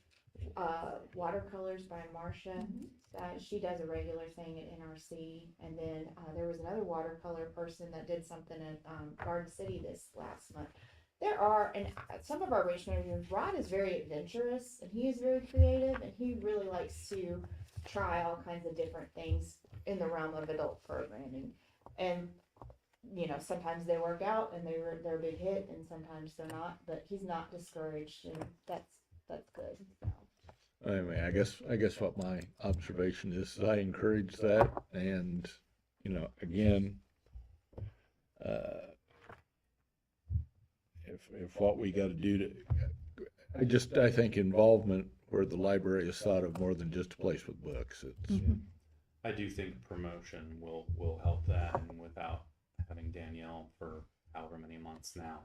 Watercolors by Marcia. She does a regular thing at NRC, and then there was another watercolor person that did something at Garden City this last month. There are, and some of our range managers, Rod is very adventurous, and he is very creative, and he really likes to try all kinds of different things in the realm of adult programming. And sometimes they work out and they're a big hit, and sometimes they're not. But he's not discouraged, and that's good. So.
I mean, I guess what my observation is I encourage that, and again, if what we got to do to, I think involvement where the library is thought of more than just a place with books. It's
I do think promotion will help that, and without having Danielle for however many months now,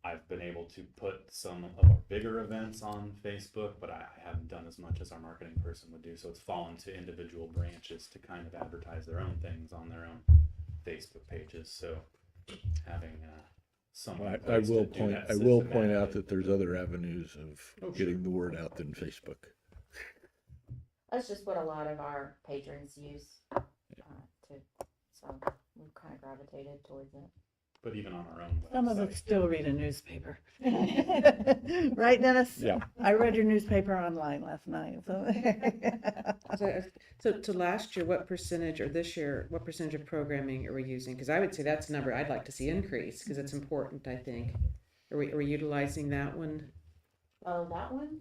I've been able to put some of our bigger events on Facebook, but I haven't done as much as our marketing person would do. So it's fallen to individual branches to kind of advertise their own things on their own Facebook pages. So having someone in
I
place
will
to do
point
that
I will point
systematically.
out that there's other avenues of
Oh, sure.
getting the word out than Facebook.
That's just what a lot of our patrons use so we've kind of gravitated towards it.
But even on our own
Some of
website.
us still read a newspaper. Right, Dennis?
Yeah.
I read your newspaper online last night, so.
So to last year, what percentage, or this year, what percentage of programming are we using? Because I would say that's a number I'd like to see increase, because it's important, I think. Are we utilizing that one?
Oh, that one?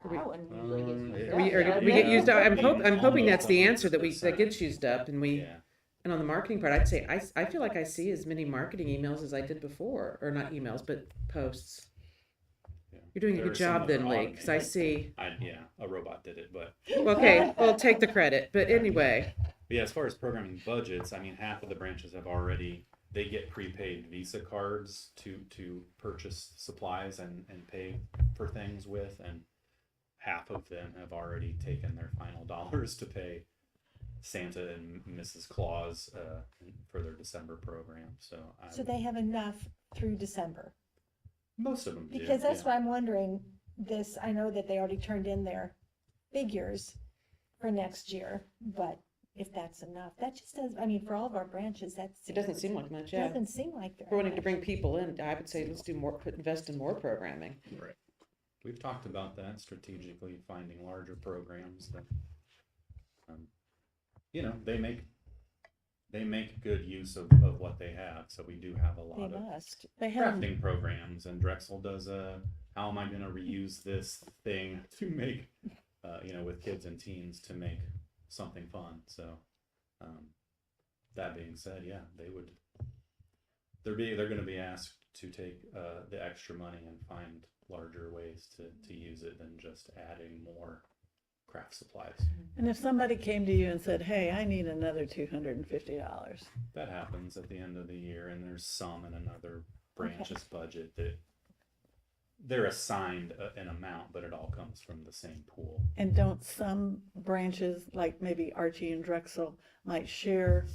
Are we-
That one usually gets used
Are
up.
we, or
Yeah,
did we get
yeah.
used up? I'm
Almost
hoping that's the answer, that
100%.
gets used up, and we,
Yeah.
and on the marketing part, I'd say, I feel like I see as many marketing emails as I did before, or not emails, but posts.
Yeah.
You're doing a
There
good
are some
job
that
then,
are
Lee, because I
automated.
see,
A robot did it, but
okay, well, take the credit, but anyway.
yeah, as far as programming budgets, I mean, half of the branches have already, they get prepaid Visa cards to purchase supplies and pay for things with, and half of them have already taken their final dollars to pay Santa and Mrs. Claus for their December program. So
So they have enough through December.
most of them do.
Because that's
yeah.
why I'm wondering this, I know that they already turned in their figures for next year, but if that's enough, that just does, I mean, for all of our branches, that's.
It doesn't seem like much, yeah.
Doesn't seem like very
We're wanting to
much.
bring people in, I would say let's do more, invest in more programming.
We've talked about that strategically, finding larger programs that, they make good use of what they have. So we do have a
They
lot of
must.
They have,
crafting programs, and Drexel does how am I going to reuse this thing to make, with kids and teens to make something fun. So, that being said, yeah, they're going to be asked to take the extra money and find larger ways to use it than just adding more craft supplies.
And if somebody came to you and said, hey, I need another $250,
That happens at the end of the year, and there's some in another branch's budget that they're assigned an amount, but it all comes from the same pool.
and don't some branches, like maybe Archie and Drexel, might share,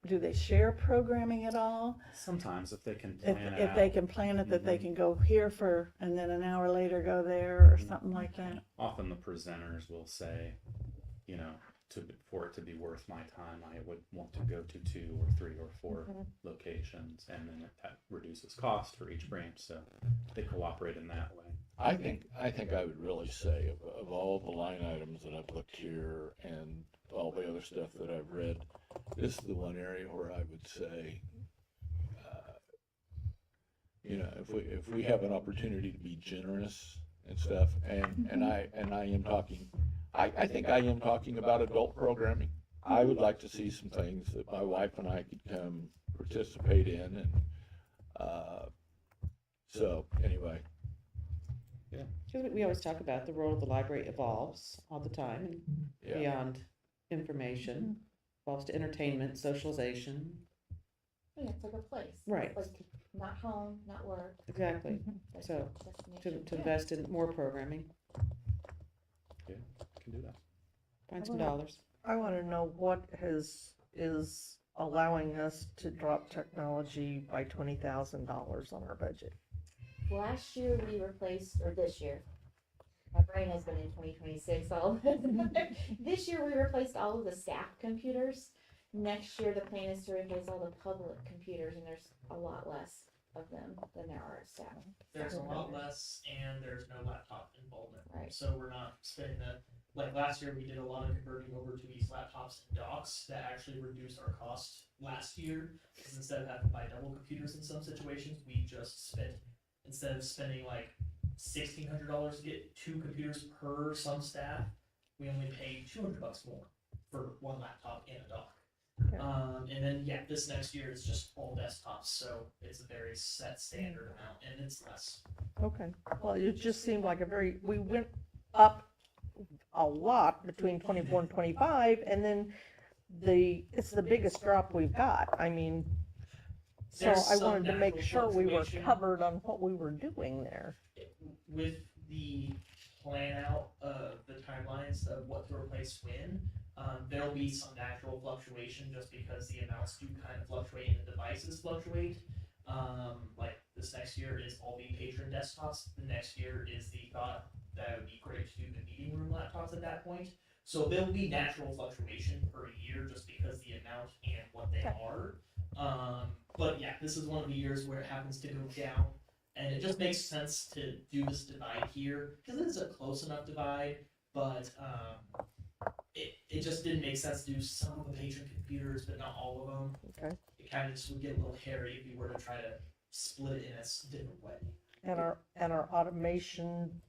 do they share programming at all?
Sometimes if they can
If,
plan it
if
out.
they can plan it, that they
Mhm.
can go here for, and then an hour later go there or something like that?
Often the presenters will say, you know, for it to be worth my time, I would want to go to 2 or 3 or 4 locations, and then that reduces cost for each branch, so they cooperate in that way.
I think I would really say of all the line items that I've looked here and all the other stuff that I've read, this is the one area where I would say, you know, if we have an opportunity to be generous and stuff, and I am talking, I think I am talking about adult programming. I would like to see some things that my wife and I could come participate in, and so anyway.
Because we always talk about the role of the library evolves all the time, and
Yeah.
beyond information, evolves to entertainment, socialization.
Yeah, it's like a place.
Right.
Like, not home, not work.
Exactly.
but
So,
destination.
to
Yeah.
invest in more programming,
Yeah, can do that.
find some dollars.
I wanna know what is allowing us to drop technology by $20,000 on our budget.
Last year we replaced, or this year, my brain has been in 2026 all this year we replaced all of the staff computers. Next year the plan is to replace all the public computers, and there's a lot less of them than there are at staff.
There's a lot less, and there's no laptop involvement.
Right.
So we're not spending like last year, we did a lot of converting over to these laptops and docks that actually reduced our cost last year. Because instead of having to buy double computers in some situations, we just spent, instead of spending like $1,600 to get 2 computers per some staff, we only paid $200 more for 1 laptop and a dock.
Okay.
And then this next year is just all desktops, so it's a very set standard amount, and it's less.
Okay, well, it just seemed like we went up a lot between 24 and 25, and then it's the biggest drop we've got. I mean, so
There's
I
some
wanted to make
natural
sure we were
fluctuation.
covered on what we were doing there.
With the plan out of the timelines of what to replace when, there'll be some natural fluctuation just because the amounts do kind of fluctuate and the devices fluctuate. Like this next year is all the patron desktops. The next year is the thought that it would be great to do the meeting room laptops at that point. So there'll be natural fluctuation per year just because the amount and what they are. But this is one of the years where it happens to go down. And it just makes sense to do this divide here, because it is a close enough divide, but it just didn't make sense to do some of the patron computers, but not all of them.
Okay.
It kind of just would get a little hairy if we were to try to split it in a different way.
And our automation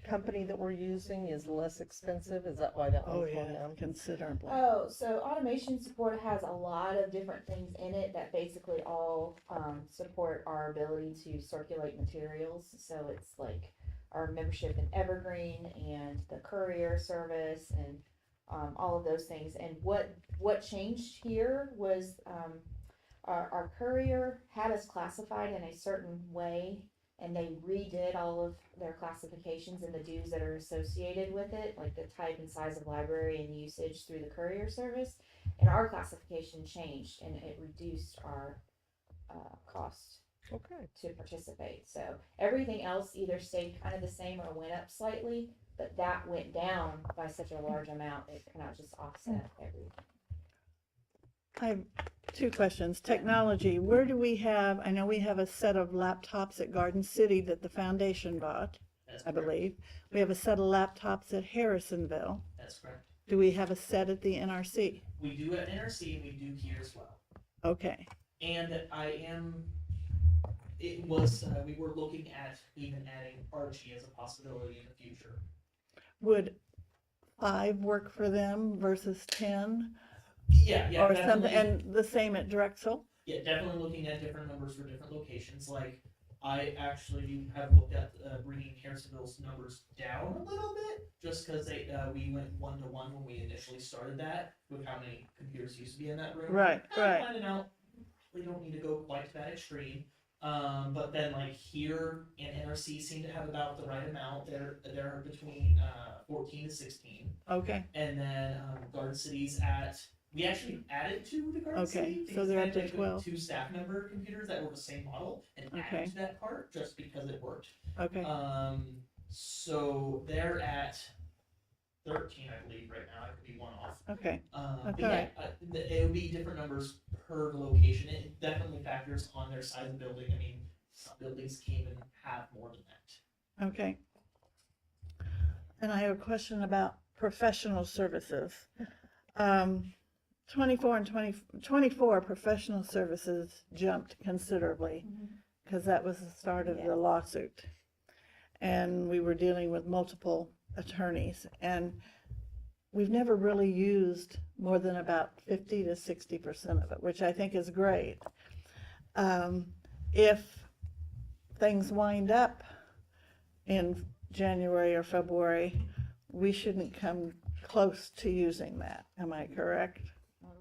company that we're using is less expensive. Is that why that
Oh,
one's going
yeah,
down?
considerably.
Oh, so automation support has a lot of different things in it that basically all support our ability to circulate materials. So it's like our membership in Evergreen and the courier service and all of those things. And what changed here was our courier had us classified in a certain way, and they redid all of their classifications and the dues that are associated with it, like the type and size of library and usage through the courier service. And our classification changed, and it reduced our cost
Okay.
to participate. So everything else either stayed kind of the same or went up slightly, but that went down by such a large amount, it kind of just offset everything.
I have 2 questions. Technology, where do we have, I know we have a set of laptops at Garden City that the foundation bought,
That's
I
correct.
believe. We have a set of laptops at Harrisonville.
That's correct.
Do we have a set at the NRC?
We do at NRC and we do here as well.
Okay.
And we were looking at even adding Archie as a possibility in the future.
Would 5 work for them versus 10?
Yeah,
Or something,
definitely.
and the same at Drexel?
Yeah, definitely looking at different numbers for different locations. Like I actually have looked at bringing Harrisonville's numbers down a little bit, just because we went 1-to-1 when we initially started that, with how many computers used to be in that room.
Right,
I'm
right.
finding out we don't need to go quite to that extreme. But then like here and NRC seem to have about the right amount. They're between 14 to 16,
Okay,
and then Garden City's at. We actually added 2 to Garden
Okay,
City.
so
because
they're
they
up to
had, like,
12.
2 staff member computers that were the same model and
Okay.
added to that part just because it worked.
okay,
So they're at 13, I believe, right now. I could be one off.
okay,
But
Okay.
yeah, it would be different numbers per location. It definitely factors on their size of building. I mean, some buildings can't even have more than that.
okay. And I have a question about professional services. 24 and 24 professional services jumped considerably because that was the start of the lawsuit. And we were dealing with multiple attorneys, and we've never really used more than about 50 to 60% of it, which I think is great. If things wind up in January or February, we shouldn't come close to using that. Am I correct?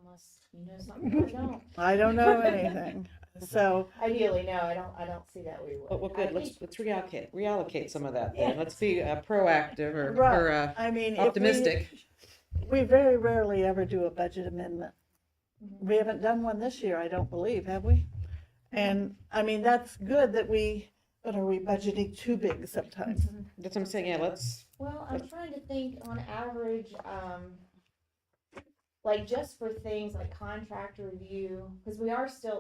Unless you know something I don't.
I don't know anything. So,
Ideally, no, I don't see that we would.
Well, good,
I
let's
think-
reallocate some of that
Yeah.
then. Let's be proactive or
right, I mean, if
optimistic.
we very rarely ever do a budget amendment.
Mm-hmm.
We haven't done one this year, I don't believe, have we? And, I mean, that's good that but are we budgeting too big sometimes?
That's what I'm saying, yeah, let's,
Well, I'm trying to think on average, like just for things like contract review, because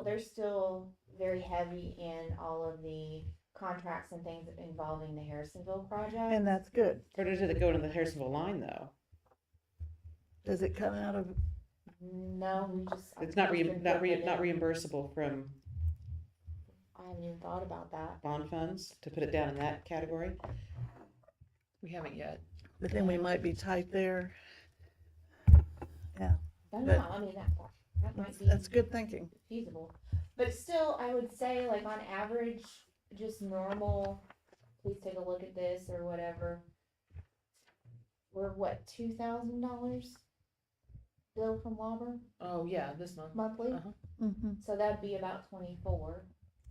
they're still very heavy in all of the contracts and things involving the Harrisonville project.
And that's good.
where does it go to the Harrisonville line though?
Does it come out of,
No, we just.
It's not
been
not
putting it in.
reimbursable from
I haven't even thought about that.
bond funds to put it down in that category?
We haven't yet.
but then we might be tight there.
I don't
But-
know, I mean, that might be
That's good thinking.
feasible. But still, I would say like on average, just normal, please take a look at this or whatever. We're what, $2,000 bill from Lauber
Oh, yeah, this month.
monthly?
Uh-huh.
Mm-hmm.
So that'd be about 24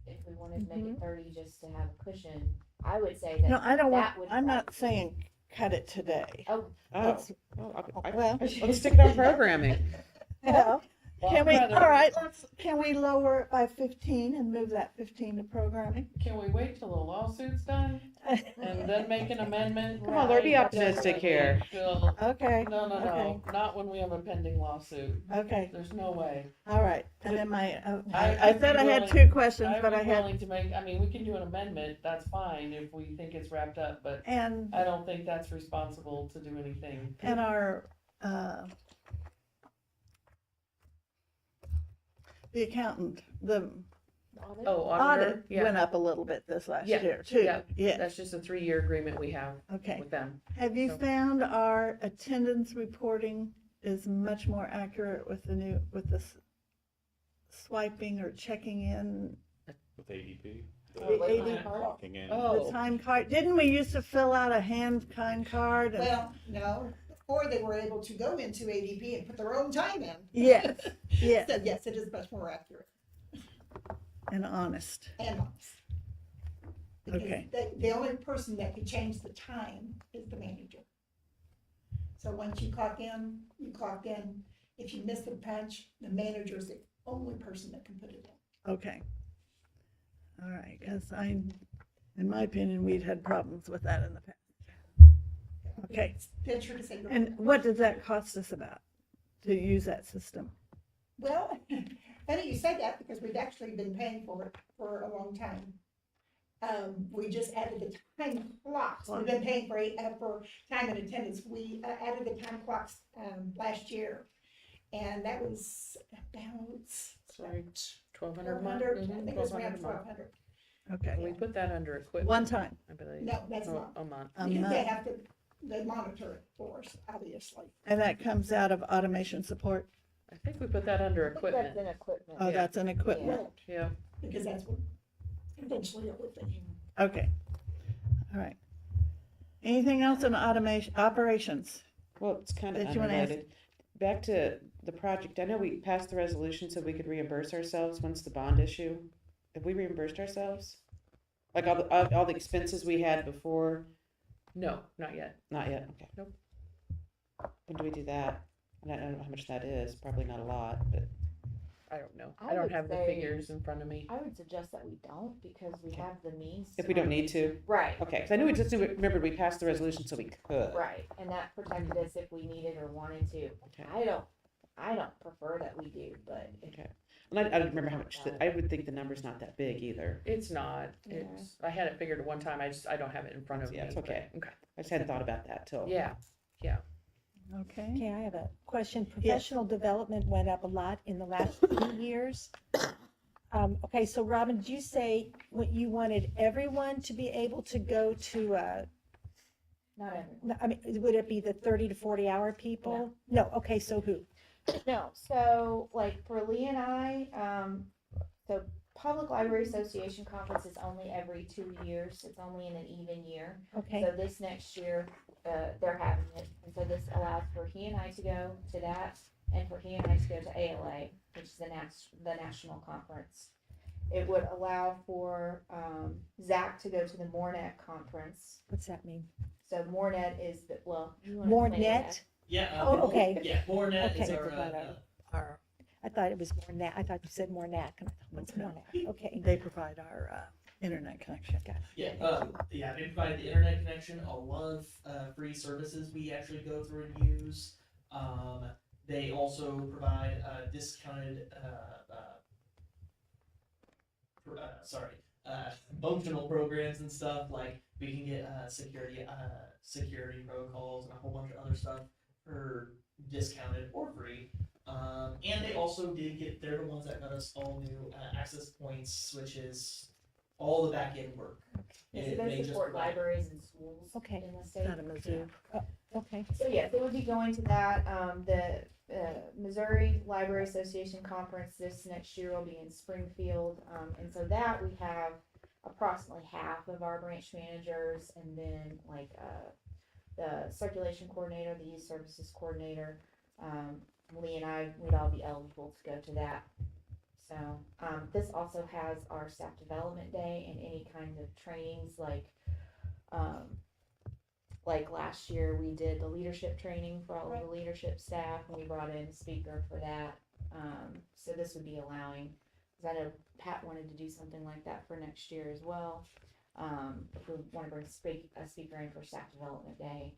if we wanted to make it 30 just to have a cushion. I would say
No,
that,
I don't want,
that would
I'm not
probably-
saying cut it today.
oh,
Oh,
Let's- Well,
let's stick it on programming.
yeah.
Well,
Can we,
I'd rather-
all right, can we lower it by 15 and move that 15 to programming?
Can we wait till the lawsuit's done and then make an amendment?
Come on, Lord, be
Right.
optimistic here.
Still-
Okay.
No, no,
Okay.
no, not when we have a pending lawsuit.
Okay,
There's no way.
all right. And then I
I'd
said
be
I had
willing-
2 questions, but I
I'd be
had,
willing to make, I mean, we can do an amendment, that's fine if we think it's wrapped up, but
and,
I don't think that's responsible to do anything.
and our, the accountant, the
audit?
Oh, auditor,
audit
yeah,
went up a little bit this last
Yeah,
year too.
yeah.
Yeah,
that's just a 3-year agreement we have
okay.
with them.
Have you
So-
found our attendance reporting is much more accurate with with this swiping or checking in
With ADP,
Oh,
the
with
AD
my card?
clocking in.
the
Oh,
time card? Didn't we used to fill out a hand kind card? and-
Well, no, or they were able to go into ADP and put their own time in.
Yes, yes,
So yes, it is much more accurate
and honest.
and honest. Because
Okay.
the only person that can change the time is the manager. So once you clock in, you clocked in. If you miss the punch, the manager is the only person that can put it in.
Okay. All right, because in my opinion, we'd had problems with that in the past. Okay,
Venture to say.
and what does that cost us about to use that system?
Well, funny you say that because we've actually been paying for it for a long time. We just added the time clocks. We've been paying for time and attendance. We added the time clocks last year. And that was about
sorry, 1,200 a month?
1,200, I
Mhm,
think it was
1,200
around
a month.
1,200.
Okay,
We put that under equipment.
one time.
I believe.
No, that's
Oh,
not.
a month.
a
Because they
month.
have to, they monitor it for us, obviously.
And that comes out of automation support?
I think we put that under
I think that's
equipment.
in equipment.
Oh,
Yeah.
that's an equipment.
Yeah,
Because that's what eventually it would be.
Okay, all right. Anything else in operations?
Well, it's kind of
Did you wanna ask-
unrelated. Back to the project, I know we passed the resolution so we could reimburse ourselves once the bond issue. Have we reimbursed ourselves? Like all the expenses we had before?
No, not yet.
Not yet, okay.
Nope.
When do we do that? And I don't know how much that is, probably not a lot, but
I don't know.
I
I don't
would
have the
say-
figures in front of me.
I would suggest that we don't, because we
Okay.
have the means.
if we don't need to,
Right,
okay, because I knew we just remembered we passed the resolution so we could.
right, and that protected us if we needed or wanted to.
Okay.
I don't prefer that we do, but if
Okay. And I don't remember how much, I would think the number's not that big either.
It's not.
Yeah.
It's, I had it figured at one time. I don't have it in front of me.
Yeah, it's
but-
okay.
Okay.
I just hadn't thought about that till.
Yeah.
Okay.
Okay, I have a question. Professional development went up a lot in the last few years. Okay, so Robin, did you say what you wanted everyone to be able to go to,
not everyone.
no, I mean, would it be the 30 to 40 hour people? No, okay, so who?
No, so like for Lee and I, so Public Library Association conference is only every 2 years. It's only in an even year.
Okay,
So this next year, they're having it, and so this allows for he and I to go to that, and for he and I to go to ALA, which is the national conference. It would allow for, Zach to go to the Mornet conference.
what's that mean?
So Mornet is the, well. you wanna explain
Mornet?
Yeah.
Oh, okay.
Yeah, Mornet is
Okay.
our,
I thought it was Mornet, I thought you said Mornac, and I thought, what's Mornac? Okay,
They provide our internet connection.
yeah, they provide the internet connection, a lot of, free services we actually go through and use. They also provide, discounted, functional programs and stuff, like we can get, security protocols and a whole bunch of other stuff for discounted or free. And they also they're the ones that got us all new, access points, switches, all the back end work.
And so
It
they
may just
support
provide-
libraries and schools
Okay.
in the state.
Not a Mizzou.
okay.
So yes, it would be going to that, the, Missouri Library Association Conference this next year will be in Springfield, and so that we have approximately half of our branch managers, and then like, the circulation coordinator, the youth services coordinator, Lee and I, we'd all be eligible to go to that. So, this also has our staff development day and any kinds of trainings like last year, we did the leadership training for all of the leadership staff, and we brought in a speaker for that. So this would be allowing, because I know Pat wanted to do something like that for next year as well. If we want to bring a speaker in for staff development day,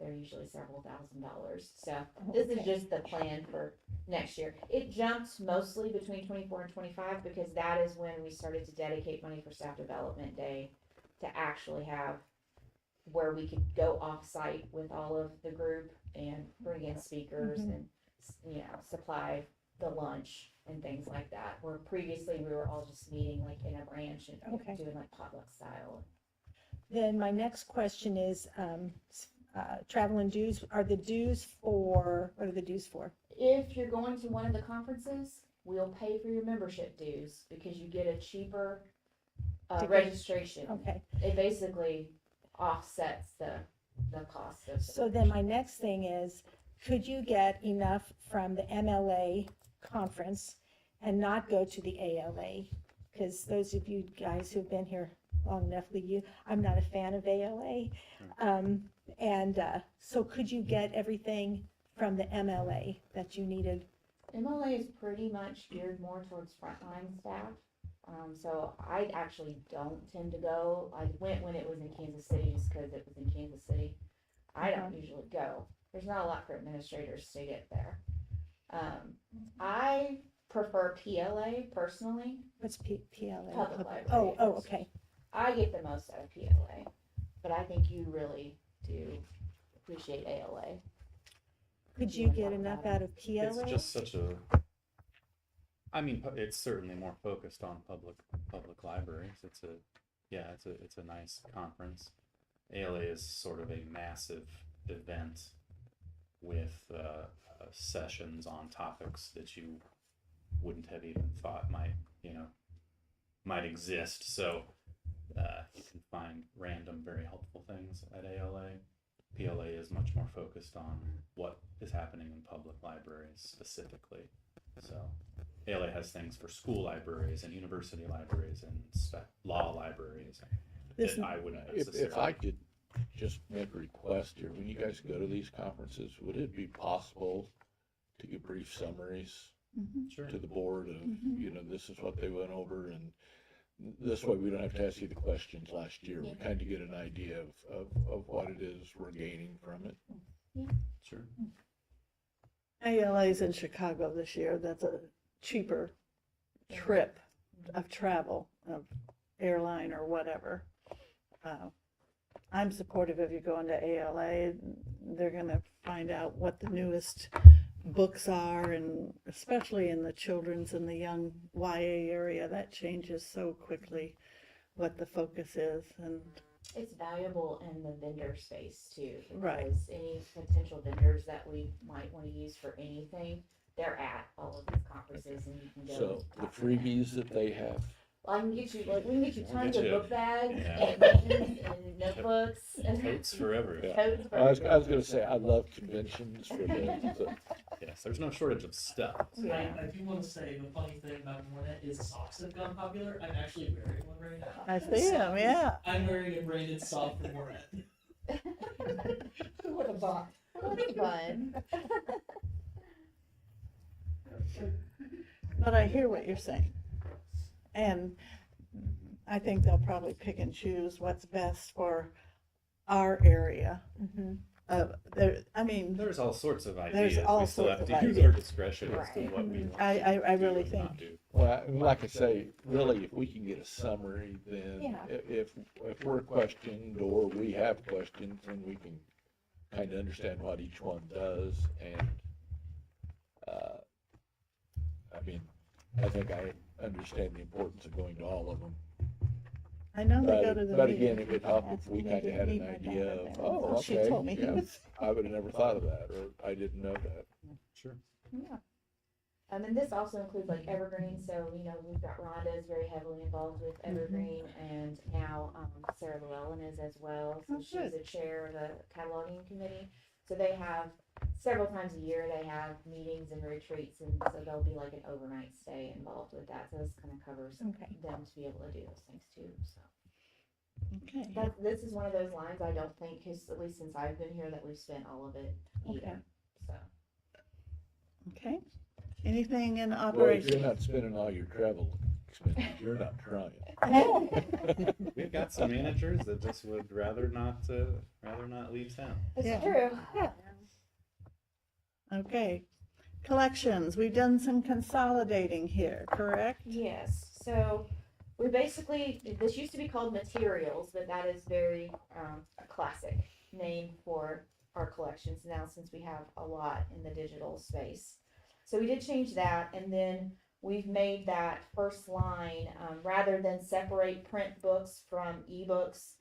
they're usually several $1,000s. So this is just the plan for next year. It jumps mostly between 24 and 25 because that is when we started to dedicate money for staff development day to actually have where we could go off-site with all of the group and bring in speakers and, supply the lunch and things like that. Where previously we were all just meeting like in a branch and
Okay.
doing like potluck style.
Then my next question is, travel and dues, what are the dues for?
If you're going to one of the conferences, we'll pay for your membership dues because you get a cheaper
Ticket.
registration.
Okay,
It basically offsets the cost of.
so then my next thing is, could you get enough from the MLA conference and not go to the ALA? Because those of you guys who've been here long enough, I'm not a fan of ALA. So could you get everything from the MLA that you needed?
MLA is pretty much geared more towards frontline staff. So I actually don't tend to go. I went when it was in Kansas City just because it was in Kansas City. I don't usually go. There's not a lot for administrators to get there. I prefer PLA personally.
What's PLA?
Public library.
Oh, okay.
I get the most out of PLA, but I think you really do appreciate ALA.
Could you get enough out of PLA?
It's just such a, it's certainly more focused on public libraries. It's a nice conference. ALA is sort of a massive event with sessions on topics that you wouldn't have even thought might might exist. So you can find random, very helpful things at ALA. PLA is much more focused on what is happening in public libraries specifically. So ALA has things for school libraries and university libraries and law libraries
This-
that I wouldn't
If I
necessarily.
could just make a request here, when you guys go to these conferences, would it be possible to give brief summaries
Sure.
to the board of, you know, this is what they went over, and this way we don't have to ask you the questions last year. We kind of get an idea of what it is we're gaining from it.
Sure.
ALA's in Chicago this year. That's a cheaper trip of travel, of airline or whatever. I'm supportive of you going to ALA. They're gonna find out what the newest books are, and especially in the children's and the young YA area, that changes so quickly what the focus is. And
It's valuable in the vendor space too.
Right.
Because any potential vendors that we might wanna use for anything, they're at all of these conferences and you can go.
So the
talk to them.
freebies that they have,
I can get you, like, we can get you
We'll
tons
get
of
you-
book bags
yeah.
and pens and notebooks and
Totes for everyone.
coats for
I was gonna say, I love conventions for the
Yes, there's no shortage of stuff.
Yeah.
I do want to say the funny thing about Mornet is socks have gone popular. I'm actually wearing one right now.
I see them, yeah.
I'm wearing a branded sock from Mornet.
Who would have thought?
Well, that's fun.
But I hear what you're saying. And I think they'll probably pick and choose what's best for our area. I mean,
There's all sorts of
There's
ideas.
all
We still
sorts
have
of
to use
ideas.
our discretion as to
Right.
what we want.
I
to
really
do
think-
and not do.
Well, like I say, really, if we can get a summary, then
Yeah.
if we're questioned or we have questions, then we can kind of understand what each one does. And, I mean, I think I understand the importance of going to all of them.
I know they go to the
But
meeting.
again, it would help if we
They
kind of
did
had
meet
an
my
idea
daughter
of,
there.
oh,
Well, she
okay,
told me.
yeah, I would have never thought of that, or I didn't know that.
Sure.
Yeah. And this also includes like Evergreen, so, you know, we've got Rhonda is very heavily involved with Evergreen, and now, Sarah Llewellyn is as well, so
Oh,
she's
good.
the chair of the cataloging committee. So they have, several times a year, they have meetings and retreats, and so there'll be like an overnight stay involved with that, so this kind of covers
Okay.
them to be able to do those things too, so.
Okay,
This is one of those lines I don't think, cause at least since I've been here, that we've spent all of it
Okay.
either, so.
okay. Anything in
Well, if
operation?
you're not spending all your travel expenses, you're not trying.
We've got some managers that just would rather not leave town.
It's
Yeah.
true.
Okay. Collections, we've done some consolidating here, correct?
Yes, so we basically, this used to be called materials, but that is very, a classic name for our collections now, since we have a lot in the digital space. So we did change that, and then we've made that first line, rather than separate print books from ebooks,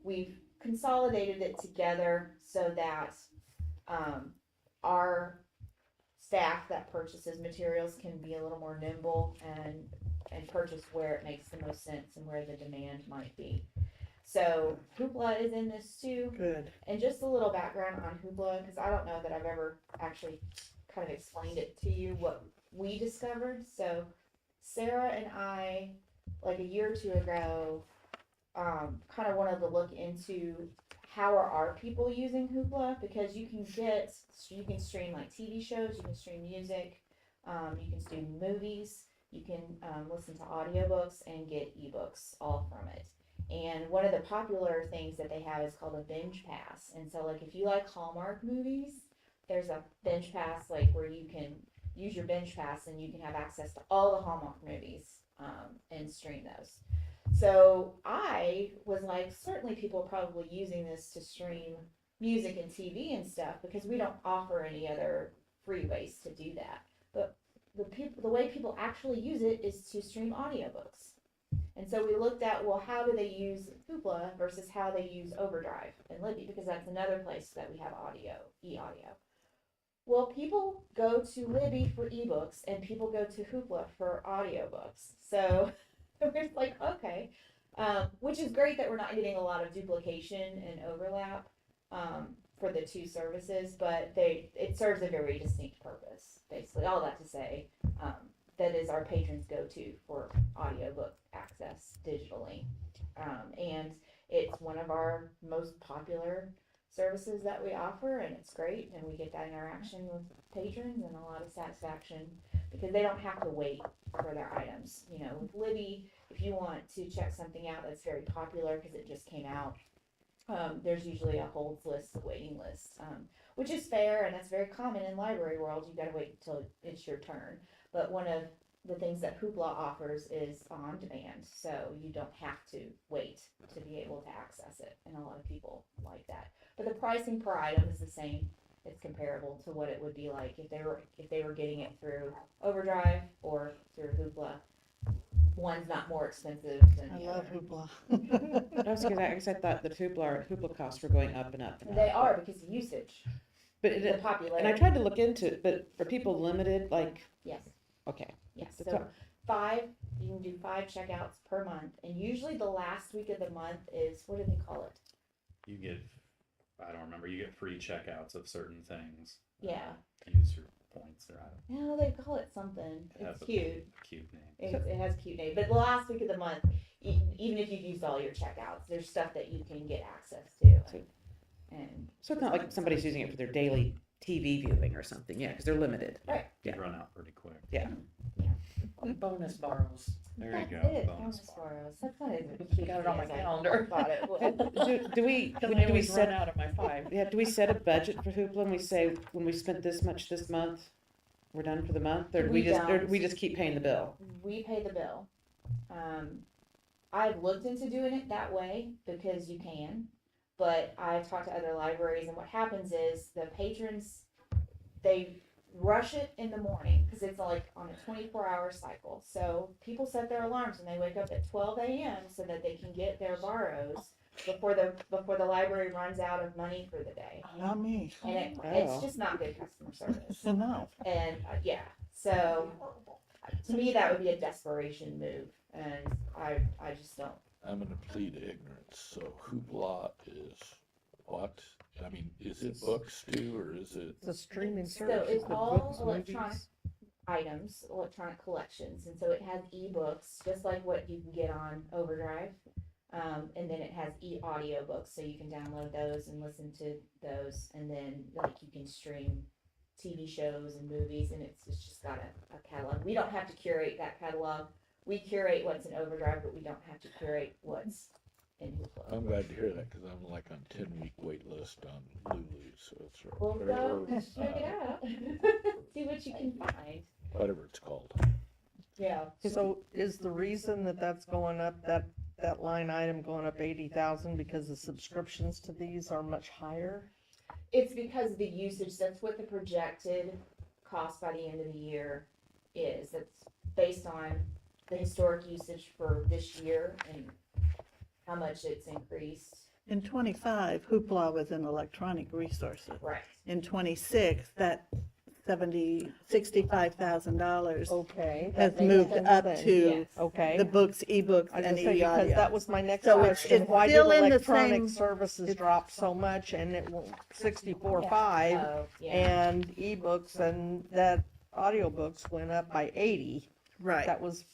we've consolidated it together so that, our staff that purchases materials can be a little more nimble and purchase where it makes the most sense and where the demand might be. So Hoopla is in this too.
Good.
And just a little background on Hoopla, because I don't know that I've ever actually kind of explained it to you what we discovered. So Sarah and I, like a year or two ago, kind of wanted to look into how are our people using Hoopla, because you can stream like TV shows, you can stream music, you can stream movies, you can listen to audiobooks and get ebooks all from it. And one of the popular things that they have is called a binge pass. And so like if you like Hallmark movies, there's a binge pass like where you can use your binge pass and you can have access to all the Hallmark movies and stream those. So I was like, certainly people are probably using this to stream music and TV and stuff, because we don't offer any other free ways to do that. But the way people actually use it is to stream audiobooks. And so we looked at, well, how do they use Hoopla versus how they use Overdrive and Libby, because that's another place that we have audio, e-audio. Well, people go to Libby for ebooks and people go to Hoopla for audiobooks. So we're like, Which is great that we're not getting a lot of duplication and overlap, for the two services, but it serves a very distinct purpose, basically. All that to say, that is our patrons' go-to for audiobook access digitally. And it's one of our most popular services that we offer, and it's great, and we get that interaction with patrons and a lot of satisfaction because they don't have to wait for their items. You know, with Libby, if you want to check something out that's very popular because it just came out, there's usually a holds list, a waiting list, which is fair, and that's very common in library world. You gotta wait until it's your turn. But one of the things that Hoopla offers is on demand, so you don't have to wait to be able to access it, and a lot of people like that. But the pricing per item is the same. It's comparable to what it would be like if they were getting it through Overdrive or through Hoopla. One's not more expensive than
I
the
love
other.
Hoopla.
I was gonna, I guess I thought the Hoopla costs were going up and up and up.
They are because of usage,
But
the
it,
popularity.
and I tried to look into it, but are people limited, like,
Yes.
okay.
Yes,
That's
so
all.
you can do 5 checkouts per month, and usually the last week of the month is, what do they call it?
You get, I don't remember, you get free checkouts of certain things.
Yeah.
Use your points or I don't
No, they call it something.
have
It's
a
cute.
cute name.
It has a cute name. But the last week of the month, even if you've used all your checkouts, there's stuff that you can get access to. And
So it's not like somebody's using it for their daily TV viewing or something, yeah, because they're limited.
Right.
You
Yeah.
run out pretty quick.
Bonus borrows.
There you
that's
go.
it.
Bonus
Bonus
bar.
borrows. That's not as cute
Got it on my
as I
calendar.
thought it was.
Do we,
Because
do
I
we
always run
set,
out of my 5.
yeah, do we set a budget for Hoopla and we say, when we spent this much this month, we're done for the month? Or do
We
or do
don't.
we just keep paying the bill?
We pay the bill. I've looked into doing it that way because you can, but I've talked to other libraries, and what happens is the patrons, they rush it in the morning because it's like on a 24-hour cycle. So people set their alarms and they wake up at 12 a.m. so that they can get their borrows before the library runs out of money for the day.
Not me.
And
Oh.
it's just not good customer service.
No.
And yeah, so to me that would be a desperation move, and I just don't.
I'm gonna plead ignorance, so Hoopla is what? I mean, is it books too, or is it?
It's a streaming
So
service.
it's
with
all
books,
electronic
movies.
items, electronic collections, and so it has ebooks just like what you can get on Overdrive, and then it has audiobooks, so you can download those and listen to those, and then like you can stream TV shows and movies, and it's just got a catalog. We don't have to curate that catalog. We curate what's in Overdrive, but we don't have to curate what's in Hoopla.
I'm glad to hear that, cause I'm like on 10-week wait list on Lulu, so it's right.
Well, go
or,
check it out. See what you can find.
whatever it's called.
Yeah.
So is the reason that that's going up, that line item going up 80,000 because the subscriptions to these are much higher?
It's because of the usage. That's what the projected cost by the end of the year is. That's based on the historic usage for this year and how much it's increased.
In 25, Hoopla was in electronic resources.
Right.
In 26, that $65,000
Okay.
has
that makes
moved
sense
up
then.
to
Yes.
Okay.
the books, ebooks,
I was
and
gonna say, because that
e-audio.
was my next
So it's-
question.
it's
Why did
still in the
electronic
same-
services drop so much and it won't 64.5
Oh, yeah.
and ebooks and that audiobooks went up by 80?
Right.
That was,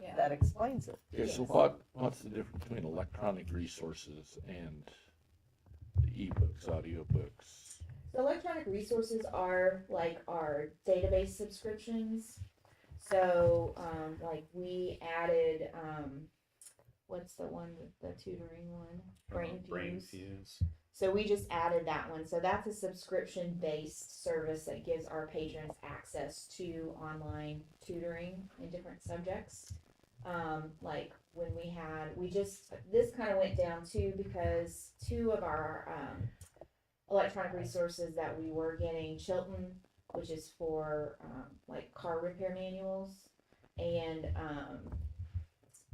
Yeah.
that explains it.
Okay, so
Yes.
what's the difference between electronic resources and the ebooks, audiobooks?
The electronic resources are like our database subscriptions. So, like we added, what's the one with the tutoring one? Brain
Brain
Fuse.
Fuse.
So we just added that one. So that's a subscription-based service that gives our patrons access to online tutoring in different subjects. Like when this kind of went down too because 2 of our electronic resources that we were getting, Chilton, which is for like car repair manuals, and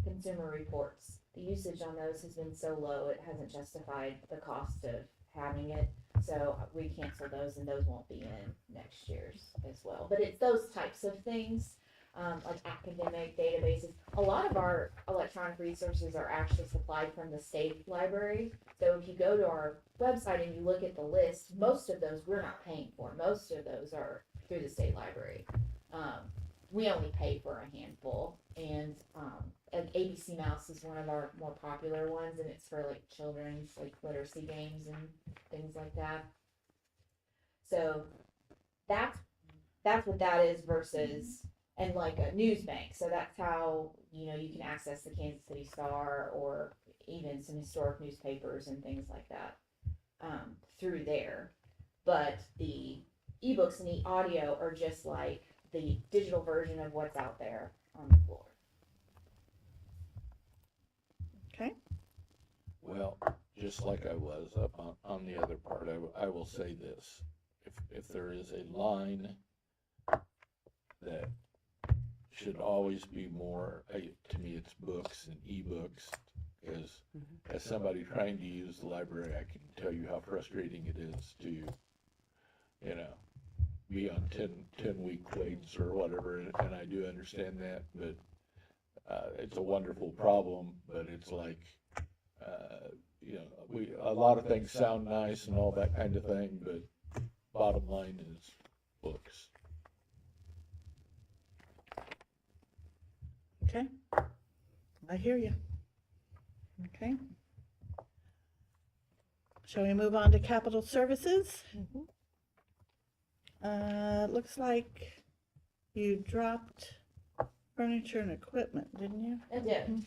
Consumer Reports. The usage on those has been so low, it hasn't justified the cost of having it. So we canceled those, and those won't be in next year's as well. But it's those types of things. like academic databases. A lot of our electronic resources are actually supplied from the state library. So if you go to our website and you look at the list, most of those we're not paying for. Most of those are through the state library. We only pay for a handful, and like ABC Mouse is one of our more popular ones, and it's for like children's like literacy games and things like that. So that's what that is versus, and like a news bank. So that's how, you know, you can access the Kansas City Star or even some historic newspapers and things like that through there. But the ebooks and the audio are just like the digital version of what's out there on the floor.
Okay.
Well, just like I was up on the other part, I will say this. If there is a line that should always be more, to me, it's books and ebooks, because as somebody trying to use the library, I can tell you how frustrating it is to, you know, be on 10-week waits or whatever, and I do understand that, but it's a wonderful problem, but it's like, you know, a lot of things sound nice and all that kind of thing, but bottom line is books.
Okay. I hear you. Okay. Shall we move on to capital services? Looks like you dropped furniture and equipment, didn't you?
I did.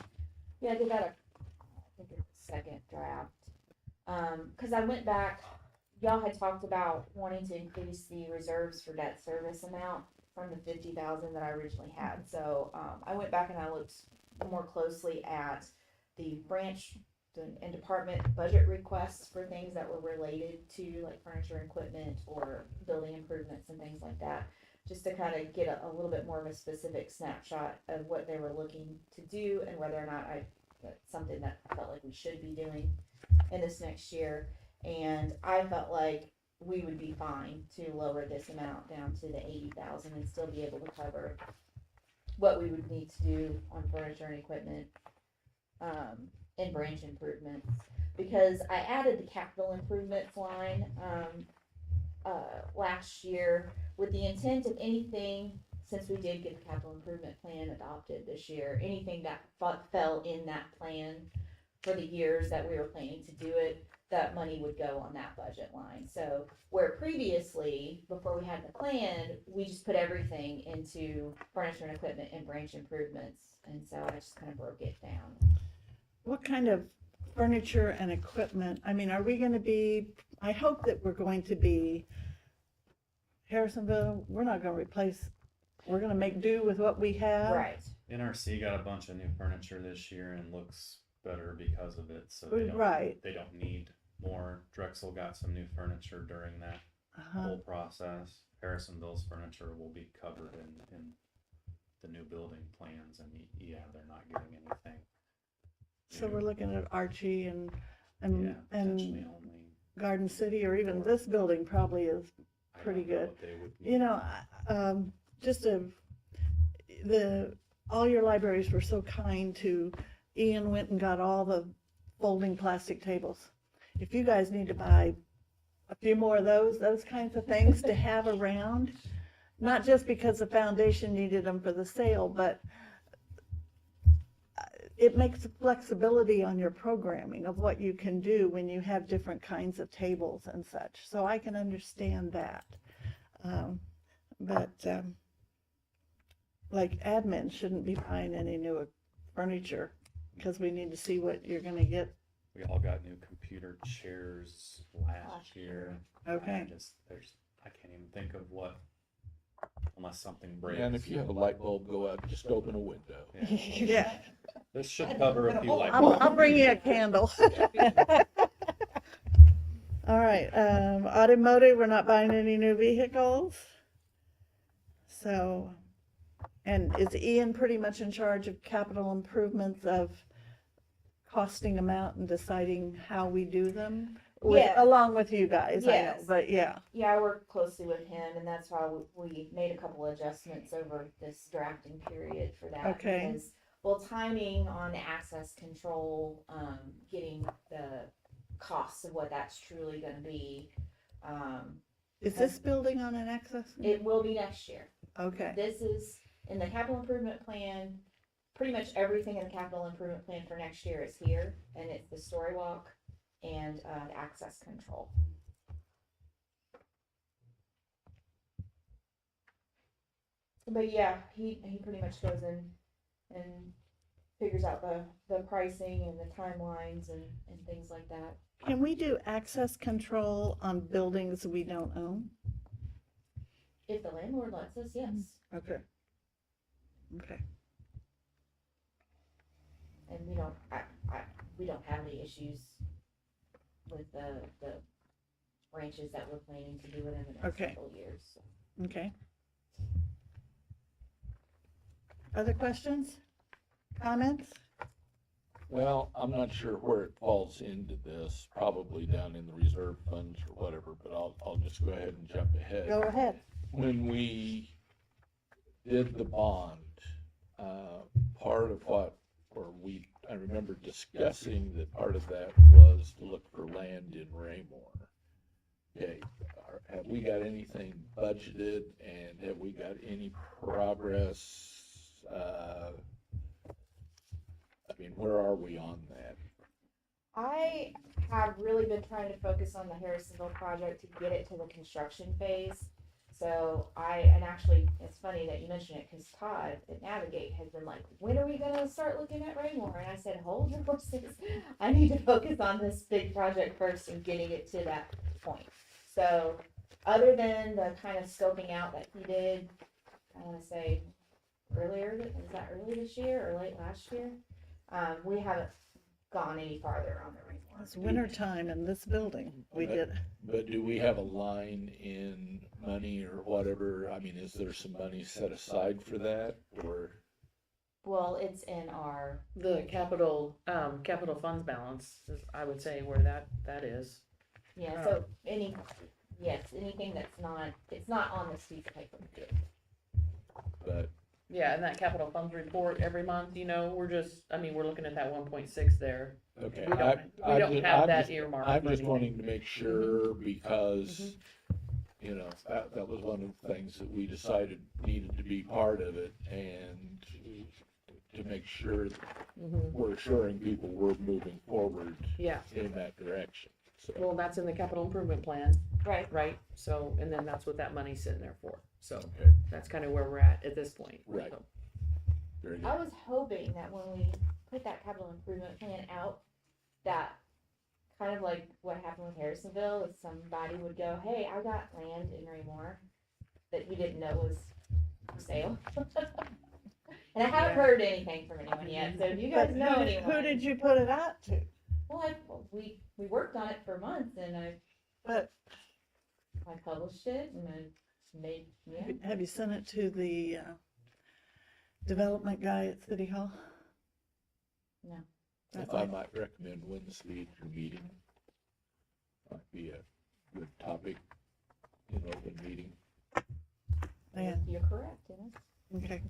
Yeah, I did that. I think it's the second draft. Because I went back. Y'all had talked about wanting to increase the reserves for debt service amount from the 50,000 that I originally had. So I went back and I looked more closely at the branch and department budget requests for things that were related to like furniture and equipment or building improvements and things like that, just to kind of get a little bit more of a specific snapshot of what they were looking to do and whether or not that's something that I felt like we should be doing in this next year. And I felt like we would be fine to lower this amount down to the 80,000 and still be able to cover what we would need to do on furniture and equipment, and branch improvements. Because I added the capital improvements line, last year with the intent of anything, since we did get the capital improvement plan adopted this year, anything that fell in that plan for the years that we were planning to do it, that money would go on that budget line. So where previously, before we had the plan, we just put everything into furniture and equipment and branch improvements. And so I just kind of broke it down.
What kind of furniture and equipment? I mean, are we going to be, I hope that we're going to be, Harrisonville, we're not going to replace, we're going to make do with what we have.
Right.
NRC got a bunch of new furniture this year and looks better because of it, so
Right.
they don't need more. Drexel got some new furniture during that whole process. Harrisonville's furniture will be covered in the new building plans, and yeah, they're not getting anything.
So we're looking at Archie and
Potentially only.
Garden City, or even this building probably is pretty
I don't know
good.
what they would
You know, all your libraries were so kind to, Ian went and got all the folding plastic tables. If you guys need to buy a few more of those kinds of things to have around, not just because the foundation needed them for the sale, but it makes flexibility on your programming of what you can do when you have different kinds of tables and such. So I can understand that. Like admin shouldn't be buying any new furniture because we need to see what you're going to get.
We all got new computer chairs last year.
Okay.
I can't even think of what, unless something breaks.
And if you have a light bulb go out, just open a window.
Yeah.
This should cover a few light bulbs.
I'll bring you a candle. All right, automotive, we're not buying any new vehicles. So, and is Ian pretty much in charge of capital improvements, of costing them out and deciding how we do them?
Yes.
along with you guys, I know,
Yes.
but yeah.
Yeah, I work closely with him, and that's why we made a couple adjustments over this drafting period for that.
Okay.
Because, well, timing on the access control, getting the costs of what that's truly gonna be,
Is this building on an access?
it will be next year.
Okay,
This is, in the capital improvement plan, pretty much everything in the capital improvement plan for next year is here, and it's the story walk and, the access control. But yeah, he pretty much goes in and figures out the pricing and the timelines and things like that.
can we do access control on buildings we don't own?
If the landlord lets us, yes.
Okay. Okay,
And we don't have any issues with the branches that we're planning to do it in the next
Okay.
couple of years. So.
okay. Other questions? Comments?
Well, I'm not sure where it falls into this, probably down in the reserve funds or whatever, but I'll just go ahead and jump ahead.
Go ahead.
When we did the bond, part of what, I remember discussing that part of that was to look for land in Raymore. Okay, have we got anything budgeted, and have we got any progress? I mean, where are we on that?
I have really been trying to focus on the Harrisonville project to get it to the construction phase. So actually, it's funny that you mention it, because Todd at Navigate has been like, when are we gonna start looking at Raymore? And I said, hold your horses. I need to focus on this big project first and getting it to that point. So, other than the kind of scoping out that he did, I wanna say early this year or late last year? We haven't gone any farther on the Raymore.
It's winter time in this building. We did,
But do we have a line in money or whatever? I mean, is there some money set aside for that, or?
Well, it's in our,
The capital funds balance is, I would say, where that is.
yeah, so anything that's not, it's not on this piece of paper.
But,
Yeah, and that capital funds report every month, we're looking at that 1.6 there.
okay.
We don't have that earmarked.
I'm
for
just
anything.
wanting to make sure, because, that was one of the things that we decided needed to be part of it, and to make sure that
Mhm.
we're assuring people we're moving forward
Yeah,
in that direction, so.
well, that's in the capital improvement plan,
Right.
right? So, and then that's what that money's sitting there for. So
Okay,
that's kind of where we're at this point.
Right.
So,
very
I
good.
was hoping that when we put that capital improvement plan out, that kind of like what happened with Harrisonville, if somebody would go, hey, I got land in Raymore that you didn't know was for sale. And I haven't heard anything from anyone yet, so if you guys
but
know anyone.
who did you put it out to?
Well, we worked on it for months, and
But
I published it, and I made, yeah.
have you sent it to the development guy at City Hall?
No.
If I might recommend Wednesday at your meeting, might be a good topic in open meeting.
Yeah.
You're correct,
Okay.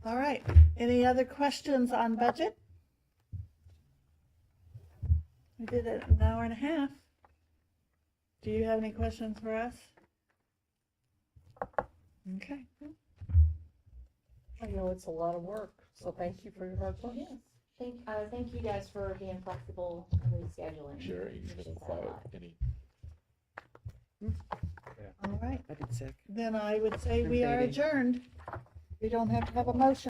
All right, any other questions on budget? We did it an hour and a half. Do you have any questions for us? Okay,
I know it's a lot of work, so thank you for your hard work.
Yes. Thank you guys for being flexible and rescheduling.
Sherry, you
Appreciate
can
that a
quiet
lot.
any.
all right,
I've been sick.
then I would say we are
Maybe.
adjourned. We don't have to have a motion.